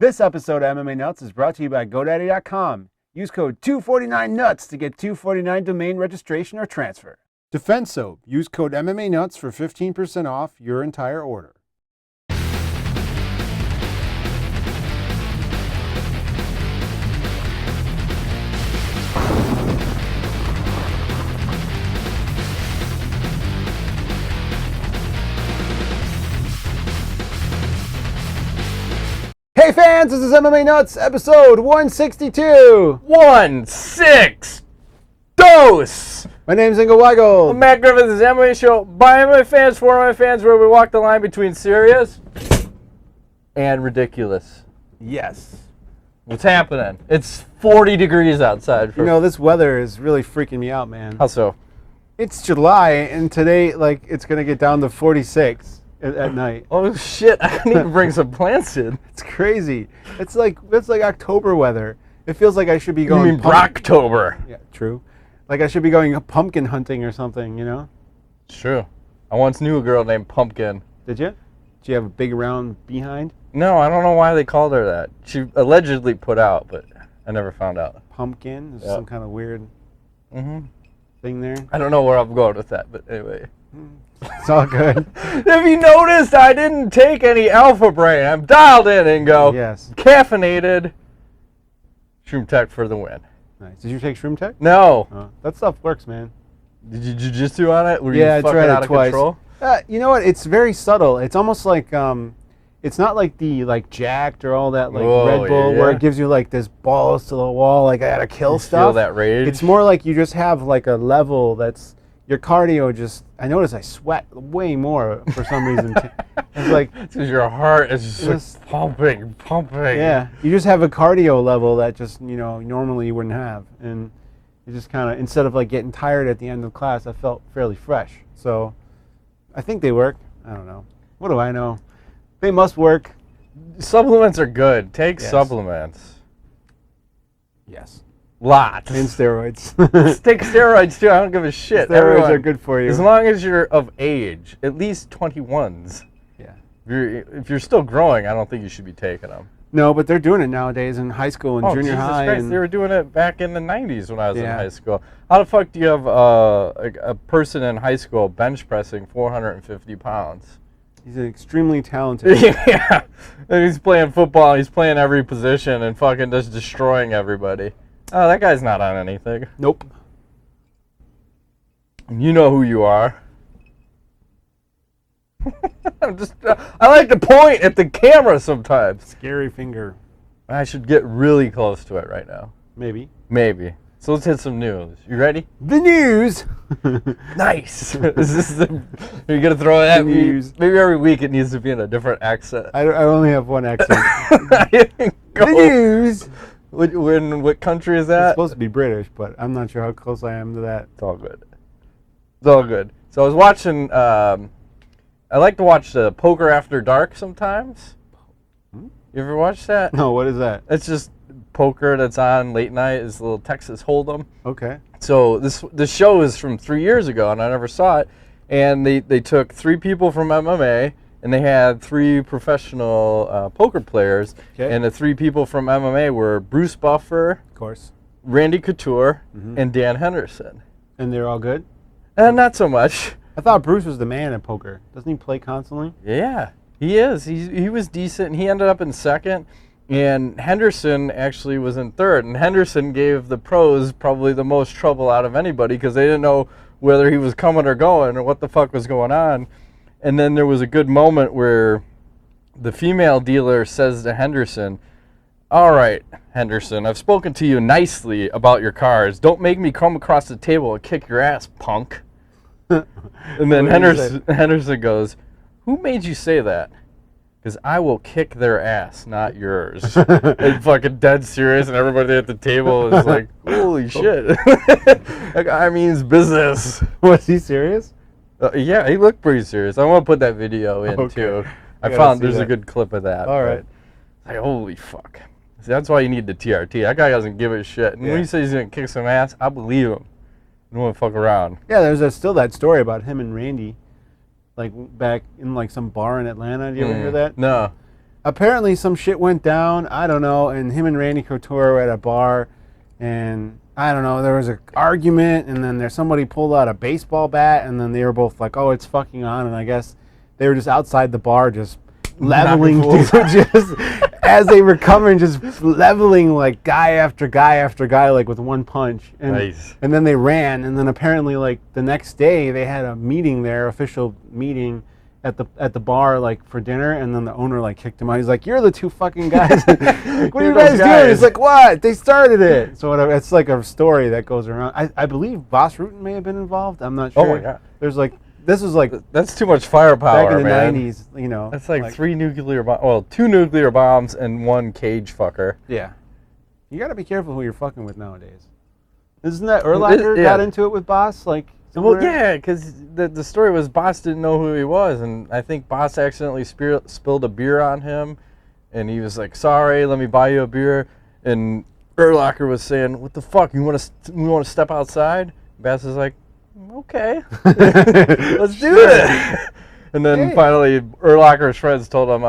This episode of MMA Nuts is brought to you by GoDaddy.com. Use code 249NUTS to get $249 domain registration or transfer. Defense Soap. Use code MMA Nuts for 15% off your entire order. Hey fans, this is MMA Nuts, episode 162. 1-6 dose. My name's Ingo Weigel. I'm Matt Griffith. This is MMA Show by MMA fans, for MMA fans, where we walk the line between serious and ridiculous. Yes. What's happening? It's 40 degrees outside. You know, this weather is really freaking me out, man. How so? It's July, and today, it's going to get down to 46 at night. Oh, shit. I need to bring some plants in. It's crazy. It's like October weather. It feels like I should be going... You mean Brocktober? Yeah, true. Like I should be going pumpkin hunting or something, you know? It's true. I once knew a girl named Pumpkin. Did you? Did you have a big round behind? No, I don't know why they called her that. She allegedly put out, but I never found out. Pumpkin? Is Yep. some kind of weird thing there? I don't know where I'm going with that, but anyway. It's all good. If you noticed, I didn't take any Alpha Brain. I'm dialed in, Ingo. Yes. Caffeinated. Shroom Tech for the win. Nice. Did you take Shroom Tech? No. Oh, that stuff works, man. Did you jujitsu on it? Were Yeah, you I fucking tried out it of twice. control? You know what? It's very subtle. It's almost like it's not like the Jacked or all that Whoa, Red Bull where yeah. it gives you this balls to the wall, I gotta kill stuff. Feel that rage? It's more like you just have a level that's your cardio. Just I notice I sweat way more for some reason. It's like it's because your heart is just pumping. Yeah, you just have a cardio level that just normally you wouldn't have, and you just kind of instead of getting tired at the end of class, I felt fairly fresh. So I think they work. I don't know. What do I know? They must work. Supplements are good. Take Yes. supplements. Yes. Lots. And steroids. Take steroids too. I don't give a shit. Steroids Everyone, are good for you. as long as you're of age, at least 21s. Yeah. If you're still growing, I don't think you should be taking them. No, but they're doing it nowadays in high school and junior Jesus high. Christ, And they were doing it back in the 90s when I was in Yeah. high school. How the fuck do you have a person in high school bench pressing 450 pounds? he's extremely talented. Yeah, and he's playing football, he's playing every position and fucking just destroying everybody. Oh, that guy's not on anything. Nope. You know who you are. I like to point at the camera sometimes. Scary finger. I should get really close to it right now. Maybe. Maybe. So let's hit some news. You ready? The news. Nice. Is this are you gonna throw it at The me? news. Maybe every week it needs to be in a different accent. I only have one accent. Go. The news. What country is It's that? supposed to be British, but I'm not sure how close I am to that. It's all good. It's all good. So I was watching. I like to watch Poker After Dark sometimes. You ever watch that? No, what is that? It's just poker that's on late night. It's a little Texas Hold'em. Okay. So this show is from 3 years ago, and I never saw it. And they took 3 people from MMA, and they had 3 professional poker players. Okay. And the 3 people from MMA were Bruce Buffer, Of course. Randy Couture, and Dan Henderson. And they're all good? And not so much. I thought Bruce was the man at poker. Doesn't he play constantly? Yeah, he is. He was decent, and he ended up in second. And Henderson actually was in third. And Henderson gave the pros probably the most trouble out of anybody because they didn't know whether he was coming or going or what the fuck was going on. And then there was a good moment where the female dealer says to Henderson, "All right, Henderson, I've spoken to you nicely about your cards. Don't make me come across the table and kick your ass, punk." And then Henderson goes, "Who made you say that? Because I will kick their ass, not yours." And fucking dead serious, and everybody at the table is like, "Holy shit." That guy means business. Was he serious? Yeah, he looked pretty serious. I want to put that video in, Okay. too. I gotta found see there's a that. good clip of that. All right. Like, holy fuck. See, that's why you need the TRT. That guy doesn't give a shit. And Yeah. when he says he's going to kick some ass, I believe him. I don't want to fuck around. Yeah, there's still that story about him and Randy, back in some bar in Atlanta. Did you ever hear that? No. apparently some shit went down. I don't know. And him and Randy Couture were at a bar, and I don't know. There was an argument, and then somebody pulled out a baseball bat, and then they were both like, "Oh, it's fucking on." And I guess they were just outside the bar, just leveling dudes, just as they were coming, just leveling like guy after guy after guy, like with one punch. And, nice. And then they ran, and then apparently like the next day they had a meeting there, official meeting at the bar like for dinner, and then the owner like kicked him out. He's like, "You're the two fucking guys." Like, what are you guys doing? He's like, "What? They started it." So whatever. It's like a story that goes around. I believe Boss Rutan may have been involved. I'm not sure. Oh my god. There's like. This was like that's too much firepower, back in the man. 90s, you know. That's like 3 nuclear bombs. Well, 2 nuclear bombs and 1 cage fucker. Yeah. You got to be careful who you're fucking with nowadays. Isn't that Erlacher got into it with Boss? Like, somewhere? Well, yeah, because the story was Boss didn't know who he was, and I think Boss accidentally spilled a beer on him, and he was like, "Sorry, let me buy you a beer." And Erlacher was saying, "What the fuck? You want to step outside?" Boss is like, "Okay, let's do it." And then finally, Erlacher's friends told him,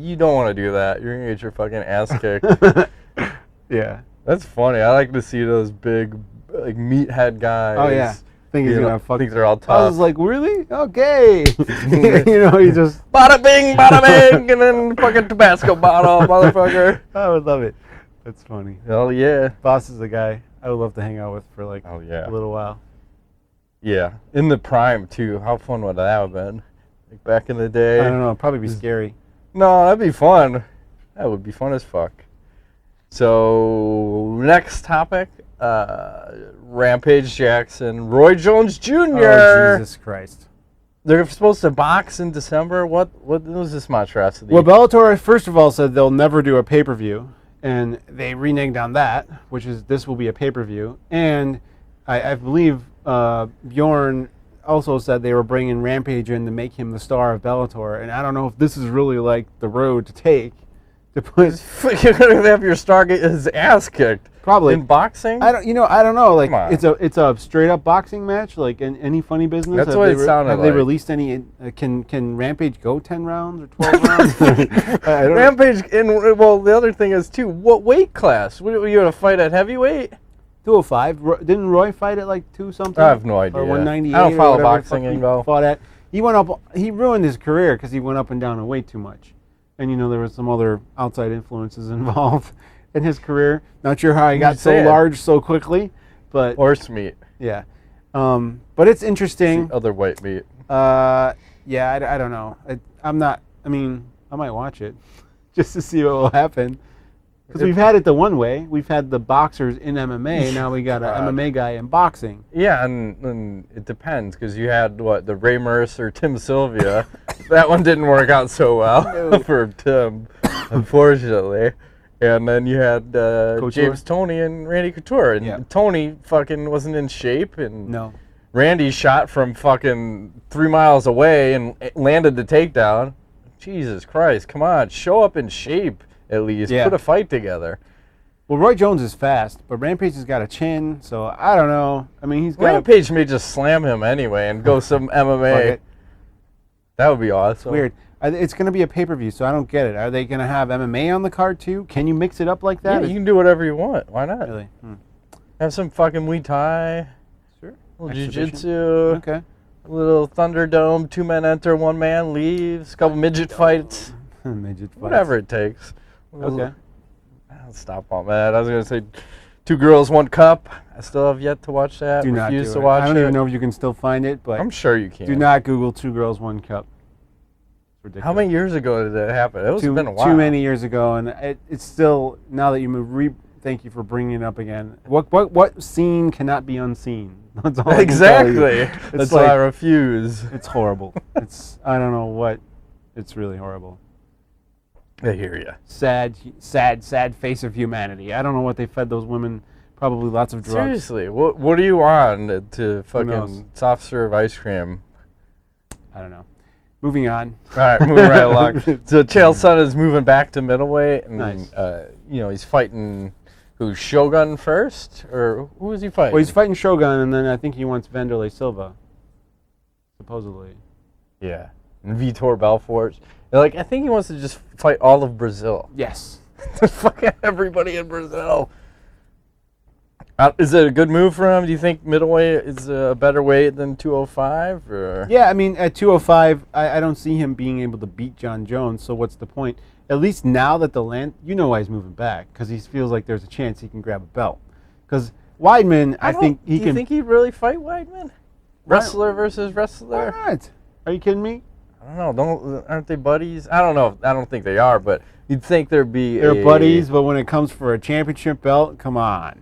"You don't want to do that. You're gonna get your fucking ass kicked." Yeah, that's funny. I like to see those big, like meathead guys. Oh yeah, think he's gonna fuck. Think they're all tough. I was like, really? Okay. You know, he just bada bing, bada bing, and then fucking Tabasco bottle, motherfucker. I would love it. That's funny. Hell yeah. Boss is the guy I would love to hang out with for like a little while. Yeah, in the prime too. How fun would that have been? Like back in the day. I don't know. It'd probably be scary. No, that'd be fun. That would be fun as fuck. So next topic, Rampage Jackson, Roy Jones Jr. Oh Jesus Christ! They're supposed to box in December. What was this monstrosity? Well, Bellator first of all said they'll never do a pay-per-view, and they reneged on that, which is this will be a pay-per-view, and I believe. Bjorn also said they were bringing Rampage in to make him the star of Bellator, and I don't know if this is really like the road to take to put. You're gonna have your star get his ass kicked. Probably in boxing. I don't know. Like it's a straight up boxing match, like in any funny business. That's what it sounded like. Have they released any? Can Rampage go 10 rounds or 12 rounds? I don't Rampage, and well, the other thing is too. What weight class? Were you gonna fight at heavyweight? 205. Didn't Roy fight at like 2 something? I have no idea. Or 198. I don't follow boxing info. Fought at. He went up. He ruined his career because he went up and down in weight too much, and you know there was some other outside influences involved in his career. Not sure how he got so large so quickly, but horse meat. Yeah, but it's interesting. Other white meat. Yeah, I don't know. I'm not. I mean, I might watch it just to see what will happen. Because we've had it the one way. We've had the boxers in MMA. Now we got an MMA guy in boxing. Yeah, and it depends. Because you had, the Ray Mercer, Tim Sylvia. That one didn't work out so well for Tim, unfortunately. And then you had James Toney and Randy Couture. And Toney fucking wasn't in shape. And no. Randy shot from fucking 3 miles away and landed the takedown. Jesus Christ, come on. Show up in shape. At least put a fight together. Well, Roy Jones is fast, but Rampage has got a chin, so I don't know. I mean, he's got Rampage may just slam him anyway and go some MMA. That would be awesome. Weird. It's going to be a pay-per-view, so I don't get it. Are they going to have MMA on the card too? Can you mix it up like that? Yeah, you can do whatever you want. Why not? Really? Have some fucking Muay Thai. Sure. A little jiu-jitsu. Okay. A little Thunderdome. 2 men enter, 1 man leaves. A couple midget fights. Midget fights. Whatever it takes. Okay. I'll stop on that. I was going to say 2 girls, 1 cup. I still have yet to watch that. Do not Refuse do to it. watch I don't even know if you can still find it, but I'm sure you can. Do not Google 2 girls, 1 cup. Ridiculous. How many years ago did that happen? It was been a while. Too many years ago, and it's still, now that you move, thank you for bringing it up again. What scene cannot be unseen? That's all exactly. That's why I refuse. It's horrible. I don't know what. It's really horrible. I hear you. Sad face of humanity. I don't know what they fed those women. Probably lots of drugs. Seriously, what are you on to fucking soft serve ice cream? I don't know. Moving on. All right, moving right along. So Chael Sonnen is moving back to middleweight, and nice. He's fighting Shogun first, or who is he fighting? Well, he's fighting Shogun, and then I think he wants Vanderlei Silva, supposedly. Yeah, and Vitor Belfort. Like, I think he wants to just fight all of Brazil. Yes. Fucking everybody in Brazil. Is it a good move for him? Do you think middleweight is a better weight than 205? Or? Yeah, I mean, at 205, I don't see him being able to beat John Jones, so what's the point? At least now that you know why he's moving back, because he feels like there's a chance he can grab a belt. Because Weidman, I think he can... Do you think he'd really fight Weidman? Wrestler versus wrestler? Why not? Are you kidding me? I don't know. Aren't they buddies? I don't know. I don't think they are, but you'd think there'd be They're buddies, but when it comes for a championship belt, come on.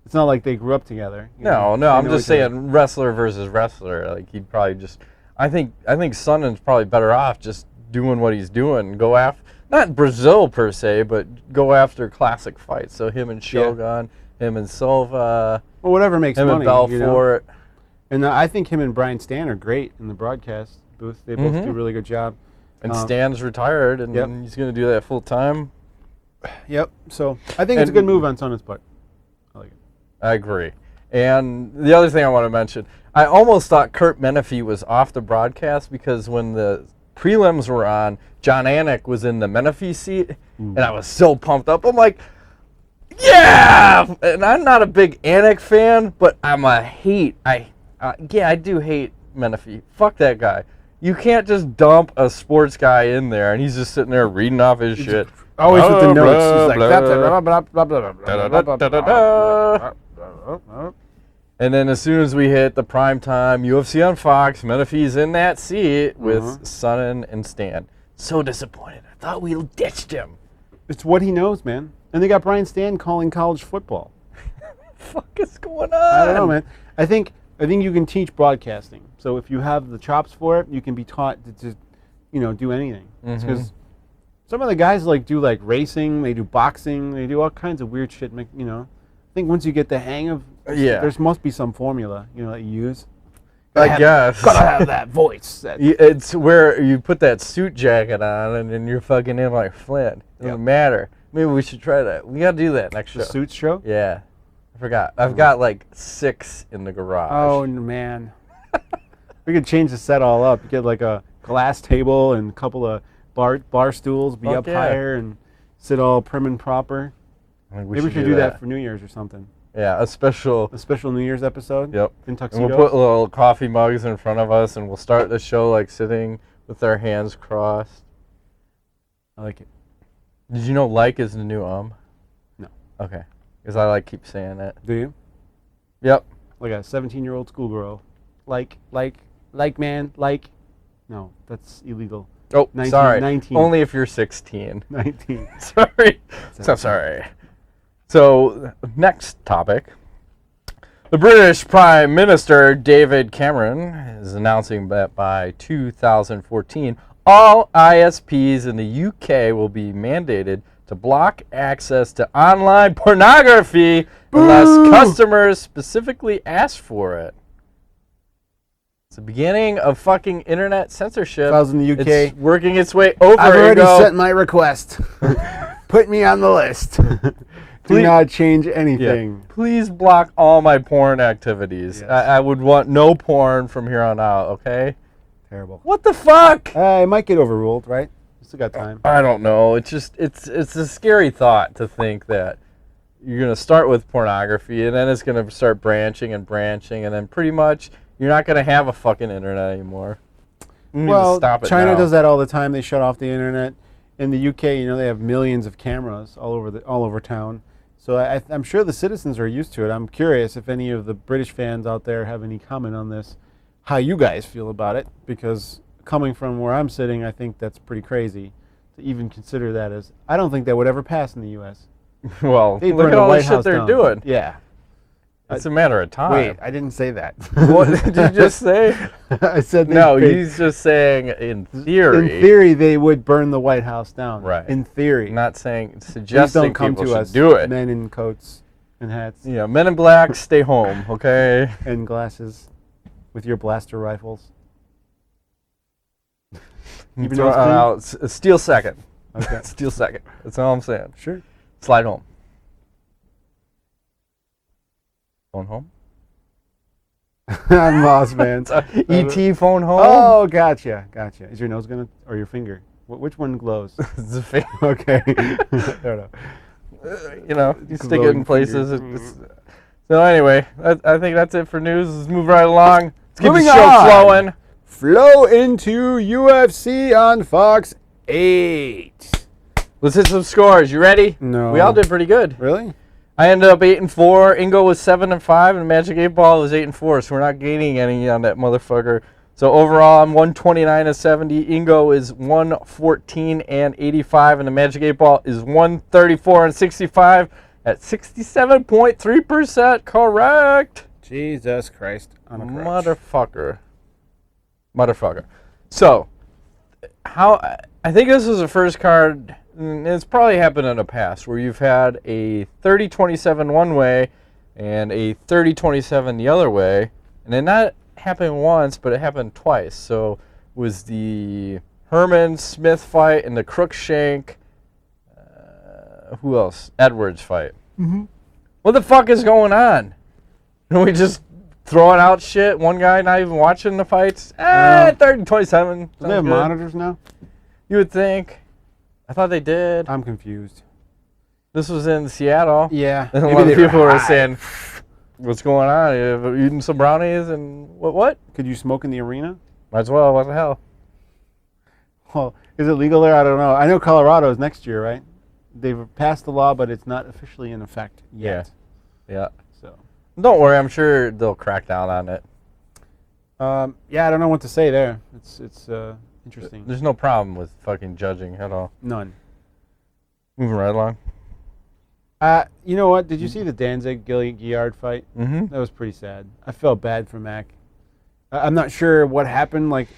It's not like they grew up together. No, I'm just saying wrestler versus wrestler. Like, he'd probably just... I think Sonnen's probably better off just doing what he's doing. Go after... Not Brazil, per se, but go after classic fights. So him and Shogun, him and Silva... Well, whatever makes him money. Him and Belfort. You know? And I think him and Brian Stan are great in the broadcast booth. They both do a really good job. And Stan's retired, and he's going to do that full time. Yep. So I think it's a good move on Sonnen's part. I like it. I agree. And the other thing I want to mention, I almost thought Kurt Menefee was off the broadcast because when the prelims were on, John Anik was in the Menefee seat, and I was so pumped up. I'm like, yeah! And I'm not a big Anik fan, but I do hate Menefee. Fuck that guy. You can't just dump a sports guy in there, and he's just sitting there reading off his shit. Always with the notes. He's like, and then as soon as we hit the prime time, UFC on Fox, Menefee's in that seat with Sonnen and Stan. So disappointed. I thought we ditched him. It's what he knows, man. And they got Brian Stan calling college football. Fuck is going on? I don't know, man. I think you can teach broadcasting. So if you have the chops for it, you can be taught to do anything. Because some of the guys do racing, they do boxing, they do all kinds of weird shit. I think once you get the hang of, there must be some formula that you use. I guess. Gotta have that voice. It's where you put that suit jacket on and then you're fucking in like Flint. It doesn't matter. Maybe we should try that. We gotta do that next show. The suits show? Yeah. I forgot. I've got like 6 in the garage. Oh, man. We could change the set all up. You get like a glass table and a couple of bar stools, be up higher and sit all prim and proper. Maybe we should do that for New Year's or something. Yeah, a special New Year's episode. Yep. In tuxedos. And we'll put little coffee mugs in front of us, and we'll start the show like sitting with our hands crossed. I like it. Did you know "like" is the new No. Okay. Because I keep saying it. Do you? Yep. Like a 17-year-old schoolgirl. Like. No, that's illegal. Oh, 19, sorry. 19. Only if you're 16. 19. Sorry. So sorry. So, next topic. The British Prime Minister, David Cameron, is announcing that by 2014, all ISPs in the UK will be mandated to block access to online pornography unless customers specifically ask for it. It's the beginning of fucking internet censorship. If I was in the UK, it's working its way over. I've already sent my request. Put me on the list. Do not change anything. Yeah. Please block all my porn activities. Yes. I would want no porn from here on out, okay? Terrible. What the fuck? It might get overruled, right? We still got time. I don't know. It's a scary thought to think that you're going to start with pornography and then it's going to start branching and then pretty much you're not going to have a fucking internet anymore. Well, China does that all the time. They shut off the internet. In the UK, they have millions of cameras all over town. So I'm sure the citizens are used to it. I'm curious if any of the British fans out there have any comment on this, how you guys feel about it, because coming from where I'm sitting, I think that's pretty crazy to even consider that as... I don't think that would ever pass in the U.S. Well, look at all the shit they're doing. Yeah. It's a matter of time. Wait, I didn't say that. What did you just say? I said no. He's just saying in theory. In theory, they would burn the White House down. Right. In theory. I'm not suggesting people should do it. Men in coats and hats. Yeah, men in black, stay home, okay? And glasses with your blaster rifles. Even though steal second. Okay. Steal second. That's all I'm saying. Sure. Slide home. Phone home? I'm lost, man. E.T. phone home? Oh, gotcha. Is your nose or your finger? Which one glows? It's a fake. Okay. I don't know. You know, you stick it Glowing in places. fingers. So anyway, I think that's it for news. Let's move right along. Let's keep Moving the show on. flowing. Flow into UFC on Fox 8. Let's hit some scores. You ready? No. We all did pretty good. Really? I ended up 8-4. Ingo was 7-5, and Magic 8 Ball was 8-4. So we're not gaining any on that motherfucker. So overall, I'm 129-70. Ingo is 114-85, and the Magic 8 Ball is 134-65 at 67.3% correct. Jesus Christ. On a crutch. Motherfucker. So, I think this was the first card, and it's probably happened in the past, where you've had a 30-27 one way and a 30-27 the other way, and then that happened once, but it happened twice. So, it was the Herman Smith fight and the Crookshank, who else? Edwards fight. Mm-hmm. What the fuck is going on? Are we just throwing out shit? One guy not even watching the fights? 30-27. Do they have monitors now? You would think. I thought they did. I'm confused. This was in Seattle. Yeah. And a lot of people were saying, what's going on? You eating some brownies and what? Could you smoke in the arena? Might as well. What the hell? Well, is it legal there? I don't know. I know Colorado is next year, right? They've passed the law, but it's not officially in effect yet. Yeah. So. Don't worry. I'm sure they'll crack down on it. Yeah, I don't know what to say there. It's interesting. There's no problem with fucking judging at all. None. Moving right along. You know what? Did you see the Danzig Gillard fight? Mm-hmm. That was pretty sad. I felt bad for Mac. I'm not sure what happened, like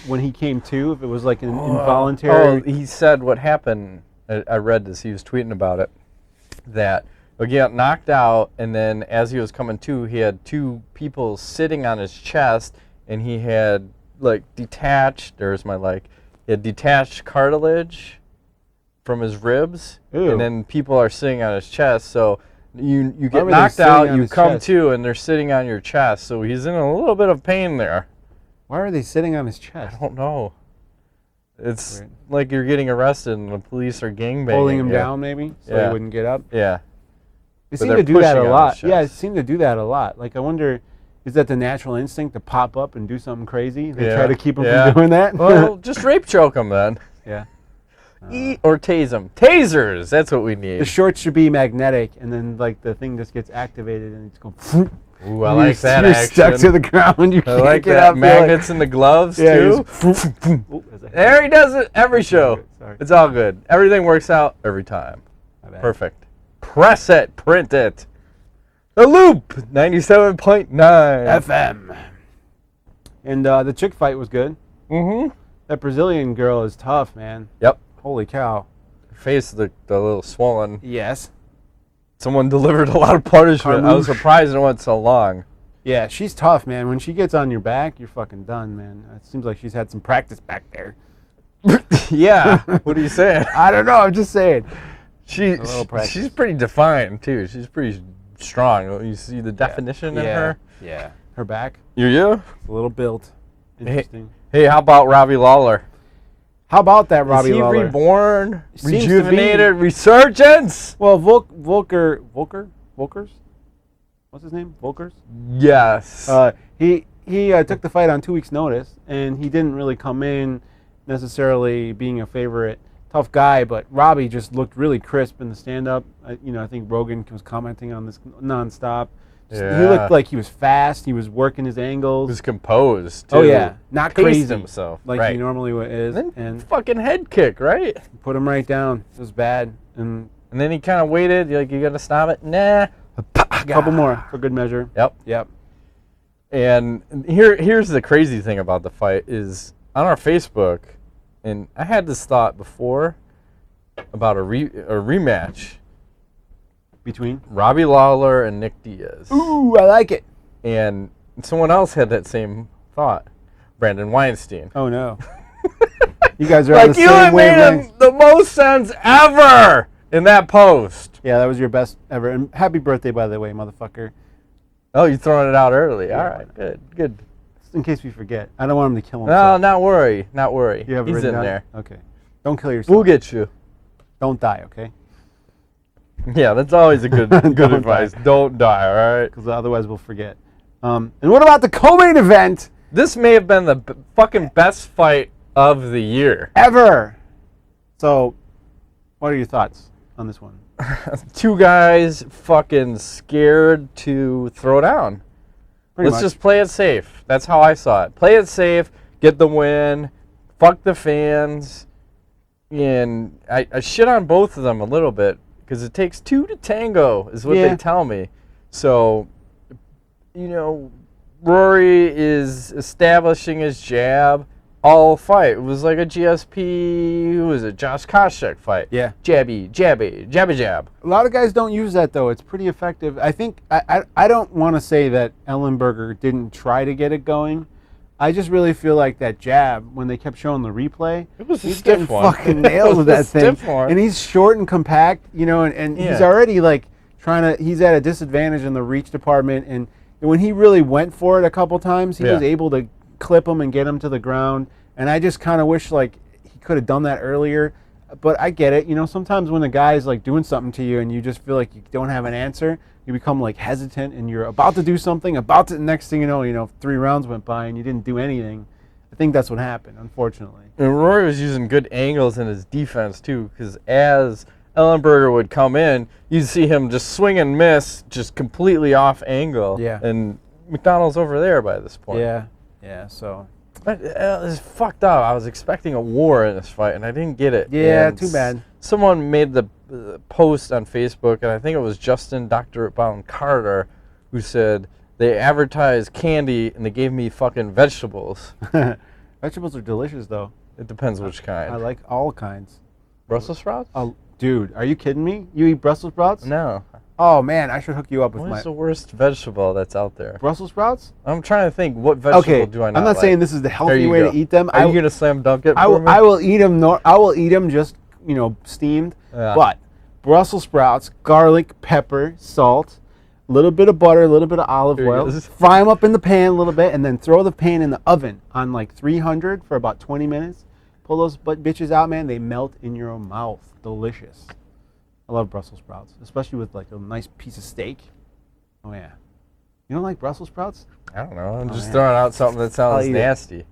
when he came to. If it was like an involuntary. Oh, he said what happened. I read this. He was tweeting about it. That he got knocked out, and then as he was coming to, he had two people sitting on his chest, and he had like detached. There's my like. He had detached cartilage from his ribs, Ew. and then people are sitting on his chest. So you Why get were they knocked sitting out, on you his come chest? to, and they're sitting on your chest. So he's in a little bit of pain there. Why are they sitting on his I chest? don't know. It's Weird. like you're getting arrested and the police are gangbanging. Holding him you. down, maybe, so Yeah. he wouldn't get up. Yeah. They But seem they're to do that a pushing on lot. his Yeah, it chest. seem to do that a lot. Like, I wonder, is that the natural instinct to pop up and do something crazy? They Yeah. try to keep him Yeah. from doing that? Well, just rape choke him then. Yeah. Or tase him. Tasers, that's what we need. The shorts should be magnetic, and then, like, the thing just gets activated, and it's going... Ooh, I like that You're action. stuck to the ground. You I can't like get that. up. You're like- Magnets in the gloves, Yeah, too. There he does it every show. Sorry. It's all good. Everything works out every time. My bad. Perfect. Press it. Print it. The Loop, 97.9. FM. And the chick fight was good. Mm-hmm. That Brazilian girl is tough, man. Yep. Holy cow. Face, the little swollen. Yes. Someone delivered a lot of punishment. I was Carmouche. surprised it went so long. Yeah, she's tough, man. When she gets on your back, you're fucking done, man. It seems like she's had some practice back there. Yeah. What are you saying? I don't know. I'm just saying. She's pretty defined, too. She's pretty strong. You see the definition in her? Yeah. Her back, Yeah. a little built. Interesting. Hey, how about Robbie Lawler? How about that, Robbie Is he Lawler? reborn? Seems to be. Rejuvenated? Resurgence? Well, Volkers? What's his name? Volkers? Yes. He took the fight on 2 weeks' notice, and he didn't really come in necessarily being a favorite. Tough guy, but Robbie just looked really crisp in the stand-up. I think Rogan was commenting on this nonstop. He looked like he was fast. He was working his angles. He was composed, too. Oh, yeah. Not Paced crazy himself. like right. he normally is. And And fucking head kick, right? put him right down. It was bad. And And then he kind of waited. You're like, you gonna stop it? Nah. a couple more for good measure. Yep. And here's the crazy thing about the fight is on our Facebook, and I had this thought before about a rematch Between? Robbie Lawler and Nick Diaz. Ooh, I like it. And someone else had that same thought, Brandon Weinstein. Oh, no. You guys are on Like, the you same have made wavelength. the most sense ever in that post. Yeah, that was your best ever. And happy birthday, by the way, motherfucker. Oh, you're throwing it out early. Yeah, All right, good. Just in case we forget. I don't want him to kill No, himself. not worry. You have it He's written in down? there. Okay. Don't kill yourself. We'll get you. Don't die, okay? We'll get you. Don't die, okay? Yeah, that's always a good advice. Die. Don't die, all right? Because otherwise we'll forget. And what about the co-main event? This may have been the fucking best fight of the year. Ever. So, what are your thoughts on this one? Two guys fucking scared to throw down. Let's just play it safe. That's how I saw it. Play it safe, get the win, fuck the fans. And I shit on both of them a little bit because it takes two to tango is what they tell me. So, you know, Rory is establishing his jab all fight. It was like a GSP, who was it, Josh Koscheck fight. Yeah. Jabby, jabby, jabby jab. A lot of guys don't use that, though. It's pretty effective. I think, I don't want to say that Ellenberger didn't try to get it going. I just really feel like that jab, when they kept showing the replay, it was he's getting fucking nailed with that thing. And he's short and compact, you know, and he's already like he's at a disadvantage in the reach department. And when he really went for it a couple times, he was able to clip him and get him to the ground. And I just kind of wish like he could have done that earlier. But I get it. You know, sometimes when a guy's like doing something to you and you just feel like you don't have an answer, you become like hesitant and you're about to do something, next thing you know, 3 rounds went by and you didn't do anything. I think that's what happened, unfortunately. And Rory was using good angles in his defense too, because as Ellenberger would come in, you'd see him just swing and miss, just completely off angle. Yeah. And MacDonald's over there by this point. Yeah, so. But it's fucked up. I was expecting a war in this fight, and I didn't get it. Yeah, and too bad. Someone made the post on Facebook, and I think it was Justin Dr. Bound Carter, who said, they advertised candy, and they gave me fucking vegetables. Vegetables are delicious, though. It depends which kind. I like all kinds. Brussels sprouts? Oh, dude, are you kidding me? You eat Brussels sprouts? No. Oh, man, I should hook you up with What's the worst vegetable that's out there? Brussels sprouts? I'm trying to think, what vegetable do I not I'm not like? saying this is the healthy way to eat them. Are you going to slam dunk it for me? I will eat them. I will eat them just, steamed. Yeah. But Brussels sprouts, garlic, pepper, salt, a little bit of butter, a little bit of olive oil. Fry them up in the pan a little bit, and then throw the pan in the oven on like 300 for about 20 minutes. Pull those bitches out, man. They melt in your mouth. Delicious. I love Brussels sprouts, especially with like a nice piece of steak. Oh yeah. You don't like Brussels sprouts? I don't know. I'm just throwing out something that sounds nasty.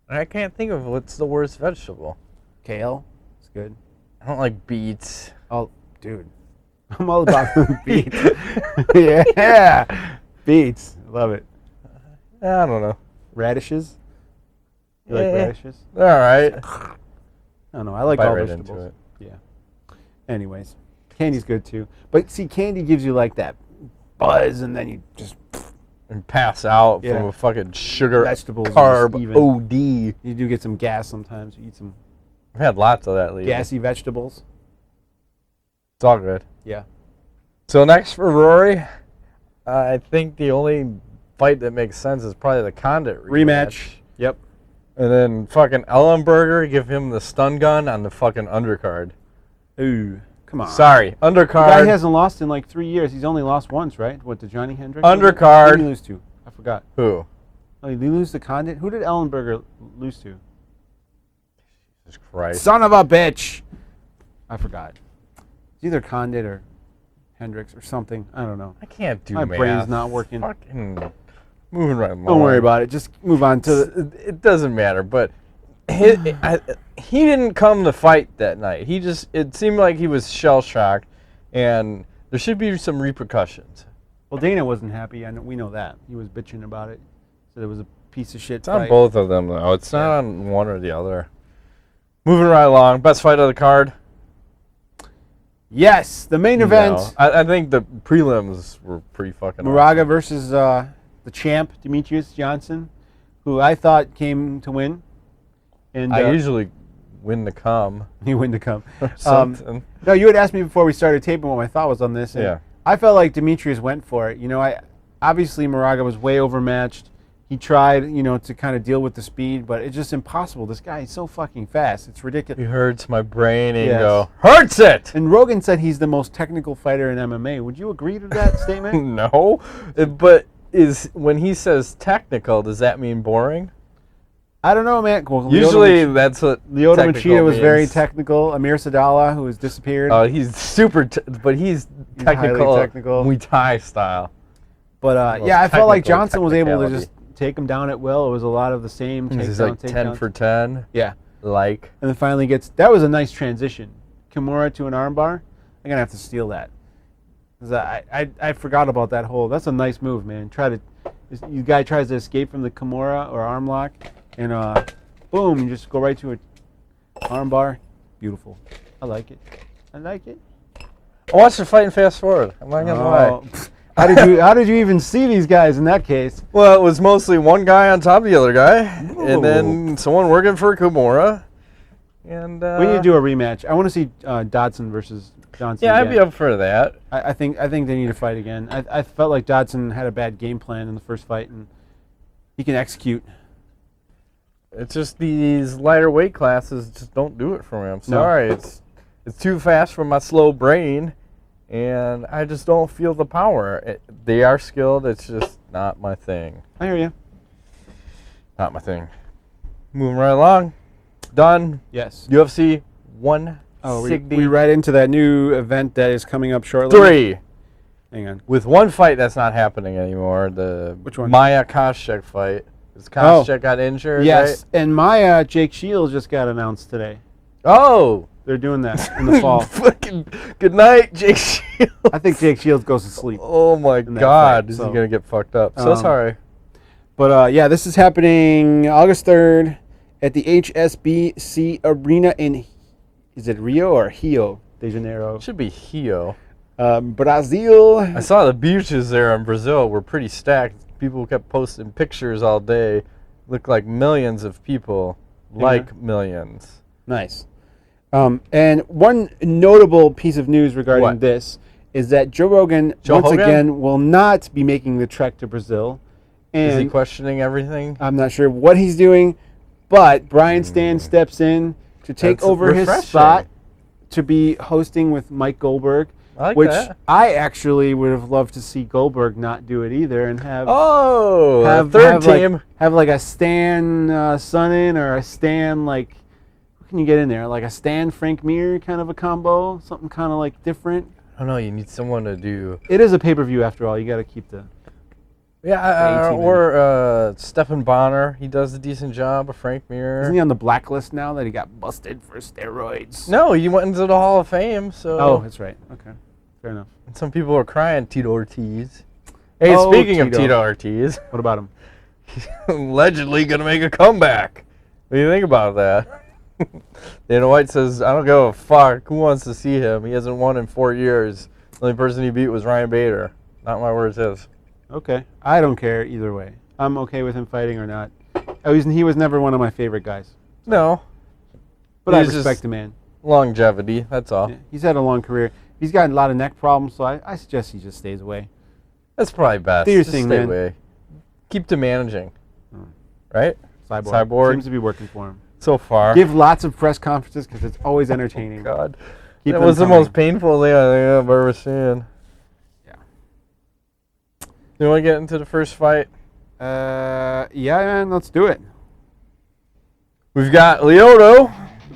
I can't think of what's the worst vegetable. Kale. It's good. I don't like beets. Oh, dude. I'm all about beets. Yeah. Beets. Love it. I don't know. Radishes? You like radishes? All right. I don't know. I like all vegetables. Into it. Yeah. Anyways, candy's good too. But see, candy gives you like that buzz, and then you just and pass out from a fucking sugar vegetables carb OD. You do get some gas sometimes. You eat some. I've had lots of that lately. Gassy vegetables. It's all good. Yeah. So next for Rory, I think the only fight that makes sense is probably the Condit rematch. Yep. And then fucking Ellenberger, give him the stun gun on the fucking undercard. Ooh, come on. Sorry, undercard. The guy hasn't lost in like 3 years. He's only lost once, right? What, to Johnny Hendricks? Undercard. Who did he lose to? I forgot. Who? Oh, did he lose to Condit? Who did Ellenberger lose to? Jesus Christ. Son of a bitch! I forgot. It's either Condit or Hendricks or something. I don't know. I can't do My math. brain's not working. Fucking moving right along. Don't worry about it. Just move on to It doesn't matter, but he didn't come to fight that night. It seemed like he was shell-shocked, and there should be some repercussions. Well, Dana wasn't happy. We know that. He was bitching about it. Said it was a piece of shit It's fight. on both of them, though. It's not on one or the other. Moving right along. Best fight of the card? Yes, the main event. I think the prelims were pretty fucking Moraga awesome. versus the champ, Demetrious Johnson, who I thought came to win. And I usually win to come. You win to come. Something. No, you had asked me before we started taping what my thought was on this. And Yeah. I felt like Demetrious went for it. Obviously Moraga was way overmatched. He tried, to kind of deal with the speed, but it's just impossible. This guy is so fucking fast. It's ridiculous. He hurts my brain and Yes. go, hurts it! And Rogan said he's the most technical fighter in MMA. Would you agree to that statement? No, but when he says technical, does that mean boring? I don't know, man. Well, Usually that's what Lyoto Machida was means. very technical. Amir Sadallah, who has disappeared. He's super, but he's technical, highly technical. Muay Thai style. But yeah, I felt like technical Johnson was able to technicality. just take him down at will. It was a lot of the same. He's like 10 for 10. Yeah. Like. And then finally that was a nice transition. Kimura to an armbar. I'm going to have to steal that. 'Cause I forgot about that that's a nice move, man. You guy tries to escape from the Kimura or arm lock, and boom, you just go right to an armbar. Beautiful. I like it. I watched the fight and fast forward. I'm not gonna lie. How did you even see these guys in that case? Well, it was mostly one guy on top of the other guy, Ooh. and then someone working for Kimura. And We need to do a rematch. I want to see Dodson versus Johnson. yeah, I'd again. be up for that. I think they need to fight again. I felt like Dodson had a bad game plan in the first fight, and he can execute. It's just these lighter weight classes just don't do it for me. I'm sorry. It's too fast for my slow brain, and I just don't feel the power. They are skilled. It's just not my thing. I hear you. Not my thing. Moving right along. Done. Yes. UFC 160. We right into that new event that is coming up shortly. 3. Hang on. With one fight that's not happening anymore. The Which one? Maya Koscheck fight. Because Koscheck got injured, Yes, right? and Maya Jake Shields just got announced today. Oh! They're doing that in the fall. Fucking good night, Jake Shields. I think Jake Shields goes to sleep. Oh my that God, fight, is so. he gonna get fucked up? So sorry. But yeah, this is happening August 3rd at the HSBC Arena in, is it Rio or Rio de Janeiro? Should be Rio. Brazil. I saw the beaches there in Brazil were pretty stacked. People kept posting pictures all day. Looked like millions of people. Like millions. Nice. And one notable piece of news regarding What? this is that Joe Rogan again will not be making the trek to Brazil. And Is he questioning everything? I'm not sure what he's doing, but Brian Stan steps in to take That's over his refreshing. spot to be hosting with Mike Goldberg, I like which that. I actually would have loved to see Goldberg not do it either and have Third team. have like a Stan Sonnen or a Stan like, who can you get in there? Like a Stan Frank Mir kind of a combo, something kind of like different. I don't know. You need someone to do. It is a pay-per-view after all. You got to keep the. Yeah, 18 or Stephen Bonner. He does a decent job. Of Frank Mir. Isn't he on the blacklist now that he got busted for steroids? No, he went into the Hall of Fame. So. Oh, that's right. Okay, fair enough. And some people are crying Tito Ortiz. Hey, Oh, speaking of Tito. Tito Ortiz, What about him? he's allegedly gonna make a comeback. What do you think about that? Dana White says, "I don't give a fuck. Who wants to see him? He hasn't won in 4 years. The only person he beat was Ryan Bader. Not my words, his." Okay, I don't care either way. I'm okay with him fighting or not. He was never one of my favorite guys, No, but I He's respect just- the man. longevity. That's all. Yeah, he's had a long career. He's got a lot of neck problems, so I suggest he just stays away. That's probably best. Do your Just thing, stay man. away. Keep to managing. Hmm. Right? Cyborg. Seems to be working for him. So far. Give lots of press conferences because it's always entertaining. God. Keep That them was the coming. most painful thing I think I've ever seen. Yeah. You want to get into the first fight? Yeah, man, let's do it. We've got Lyoto.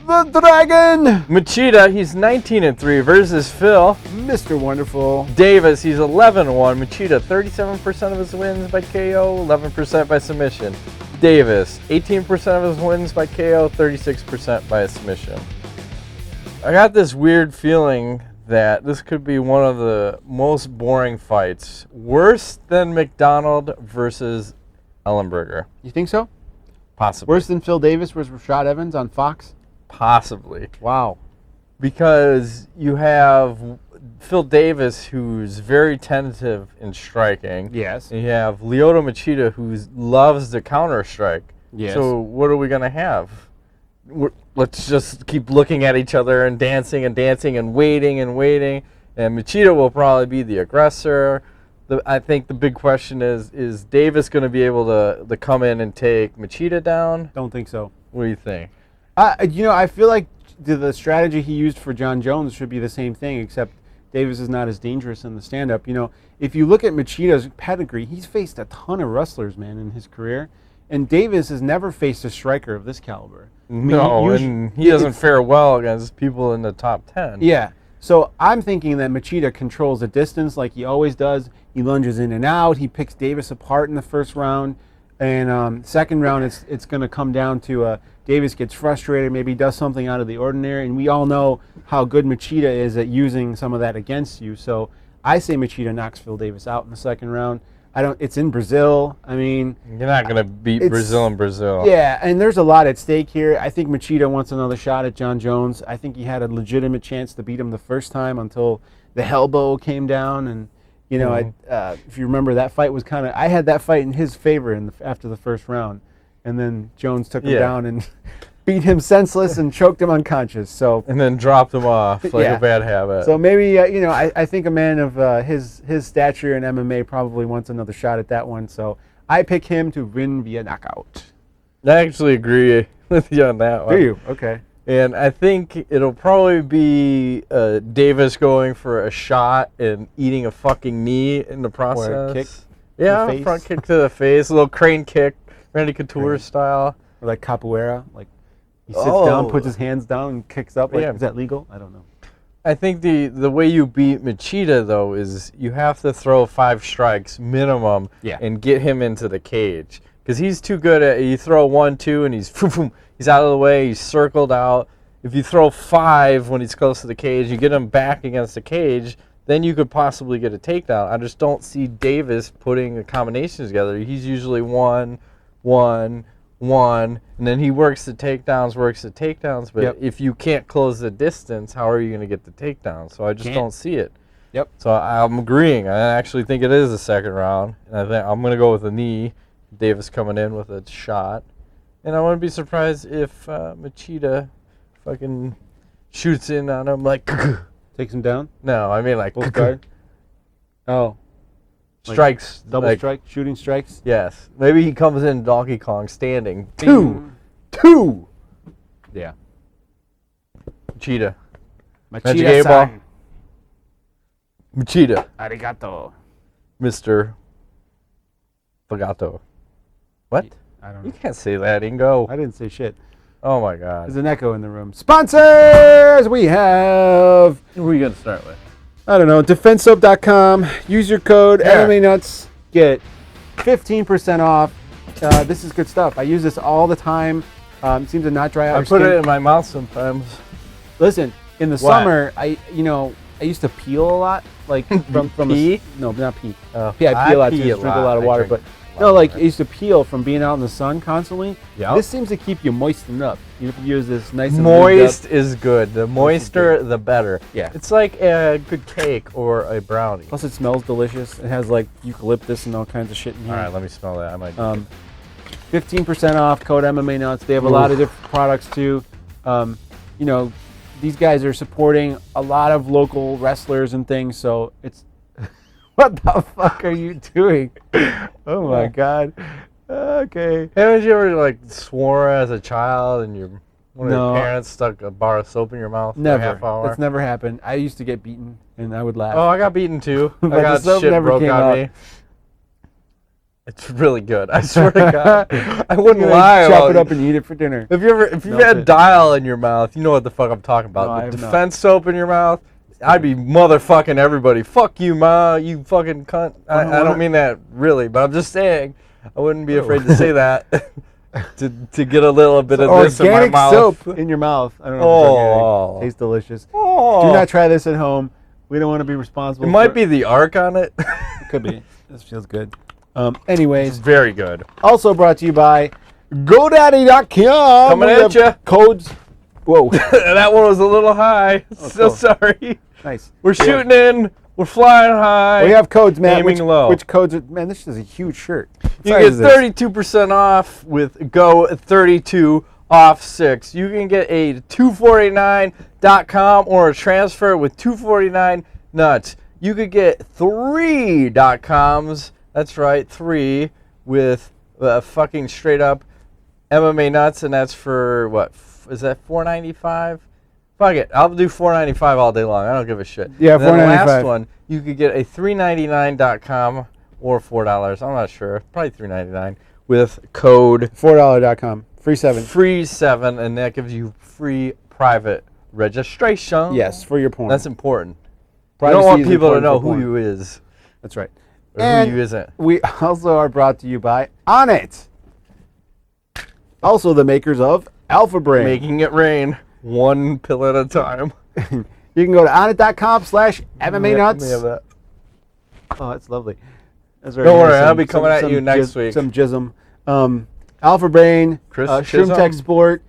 The Dragon! Machida, he's 19-3 versus Phil Mr. Wonderful. Davis, he's 11-1. Machida, 37% of his wins by KO, 11% by submission. Davis, 18% of his wins by KO, 36% by submission. I got this weird feeling that this could be one of the most boring fights. Worse than MacDonald versus Ellenberger. You think so? Possibly. Worse than Phil Davis versus Rashad Evans on Fox? Possibly. Wow. Because you have Phil Davis, who's very tentative in striking. Yes. And you have Lyoto Machida, who loves the counter strike. Yes. So what are we going to have? Let's just keep looking at each other and dancing and dancing and waiting and waiting. And Machida will probably be the aggressor. I think the big question is Davis going to be able to come in and take Machida down? Don't think so. What do you think? I feel like the strategy he used for John Jones should be the same thing, except Davis is not as dangerous in the stand-up. If you look at Machida's pedigree, he's faced a ton of wrestlers, man, in his career. And Davis has never faced a striker of this caliber. No, and he doesn't fare well against people in the top 10. Yeah. So I'm thinking that Machida controls the distance like he always does. He lunges in and out. He picks Davis apart in the first round. And second round, it's going to come down to Davis gets frustrated, maybe does something out of the ordinary. And we all know how good Machida is at using some of that against you. So I say Machida knocks Phil Davis out in the second round. It's in Brazil. I mean, you're not going to beat Brazil in Brazil. Yeah, and there's a lot at stake here. I think Machida wants another shot at John Jones. I think he had a legitimate chance to beat him the first time until the elbow came down. And, you know, if you remember, that fight was I had that fight in his favor after the first round. And then Jones took him down and beat him senseless and choked him unconscious. So and then dropped him off like a bad habit. So maybe I think a man of his stature in MMA probably wants another shot at that one. So I pick him to win via knockout. I actually agree with you on that one. Do you? Okay. And I think it'll probably be Davis going for a shot and eating a fucking knee in the process. Or a kick. Yeah, a front kick to the face, a little crane kick, Randy Couture style. Or like capoeira, like he sits down, puts his hands down, and kicks up. Like, is that legal? I don't know. I think the way you beat Machida, though, is you have to throw 5 strikes minimum and get him into the cage. Because he's too good at you throw 1, 2, and he's out of the way, he's circled out. If you throw 5 when he's close to the cage, you get him back against the cage, then you could possibly get a takedown. I just don't see Davis putting a combination together. He's usually 1, 1, 1, and then he works the takedowns, but if you can't close the distance, how are you going to get the takedown? So I just don't see it. Yep. So I'm agreeing. I actually think it is the second round, and I think I'm going to go with a knee. Davis coming in with a shot, and I wouldn't be surprised if Machida fucking shoots in on him like takes him down. No, I mean like full guard. Oh. Strikes. Double strike, shooting strikes? Yes. Maybe he comes in Donkey Kong standing. Two. Yeah. Machida. Machida-san. Machida. Arigato. Mr. Fagato. What? I don't know. You can't say that, Ingo. I didn't say shit. Oh my God. There's an echo in the room. Sponsors! We have... Who are you going to start with? I don't know, defensesoap.com. Use your code MMANUTS. Get 15% off. This is good stuff. I use this all the time. It seems to not dry out. I put it in my mouth sometimes. Listen, in the summer, I used to peel a lot, like from pee. No, not pee. Oh, I pee a lot too. Drink a lot of water, but no, like I used to peel from being out in the sun constantly. Yeah. This seems to keep you moistened up. You use this nice and moist is good. The moister, the better. Yeah. It's like a good cake or a brownie. Plus, it smells delicious. It has like eucalyptus and all kinds of shit in here. All right, let me smell that. I might. 15% off. Code MMANUTS. They have a lot of different products too. These guys are supporting a lot of local wrestlers and things. So it's. What the fuck are you doing? Oh my God. Okay. Haven't you ever swore as a child and one of your parents stuck a bar of soap in your mouth never. for a half hour? That's never happened. I used to get beaten and I would laugh. Oh, I got beaten too. I But got the soap shit never broke came on out. me. It's really good. I swear to God. I wouldn't lie. Chop it up and eat it for dinner. If you've had dial in your mouth, you know what the fuck I'm talking about. No, I With have not. defense soap in your mouth, I'd be motherfucking everybody. Fuck you, ma. You fucking cunt. I don't mean that really, but I'm just saying. I wouldn't be afraid to say that to get a little bit of this in my Organic mouth. soap in your mouth. I don't know if it's organic. Tastes delicious. Oh. Do not try this at home. We don't want to be responsible. It might be the arc on it. It could be. This feels good. Anyways, It's very good. also brought to you by GoDaddy.com. Coming at ya. Codes. Whoa. That one was a little high. So cool. sorry. Nice. We're shooting in. We're flying high. We have codes, man. Aiming low. Which codes? Man, this is a huge shirt. You get 32% off with Go 32 off 6. You can get a 249.com or a transfer with 249 nuts. You could get 3.coms. That's right, 3 with fucking straight up MMA nuts, and that's for what? Is that $4.95? Fuck it, I'll do $4.95 all day long. I don't give a shit. Yeah, and then the $4.95. last one, you could get a $3.99.com or $4. I'm not sure. Probably $3.99 with code $4.com. Free 7. free 7, and that gives you free private registration. Yes, for your porn. That's important. Privacy you don't want is people to important know for who porn. you is That's right. or And who you isn't. we also are brought to you by Onnit. Also the makers of Alpha Brain. Making it rain, one pill at a time. You can go to onnit.com/MMANUTS. We have that. Oh, that's lovely. That's very Don't worry, nice. I'll be coming at you next week. Some jism. Alpha Brain, Chris Shroom Tech Chisholm. Sport,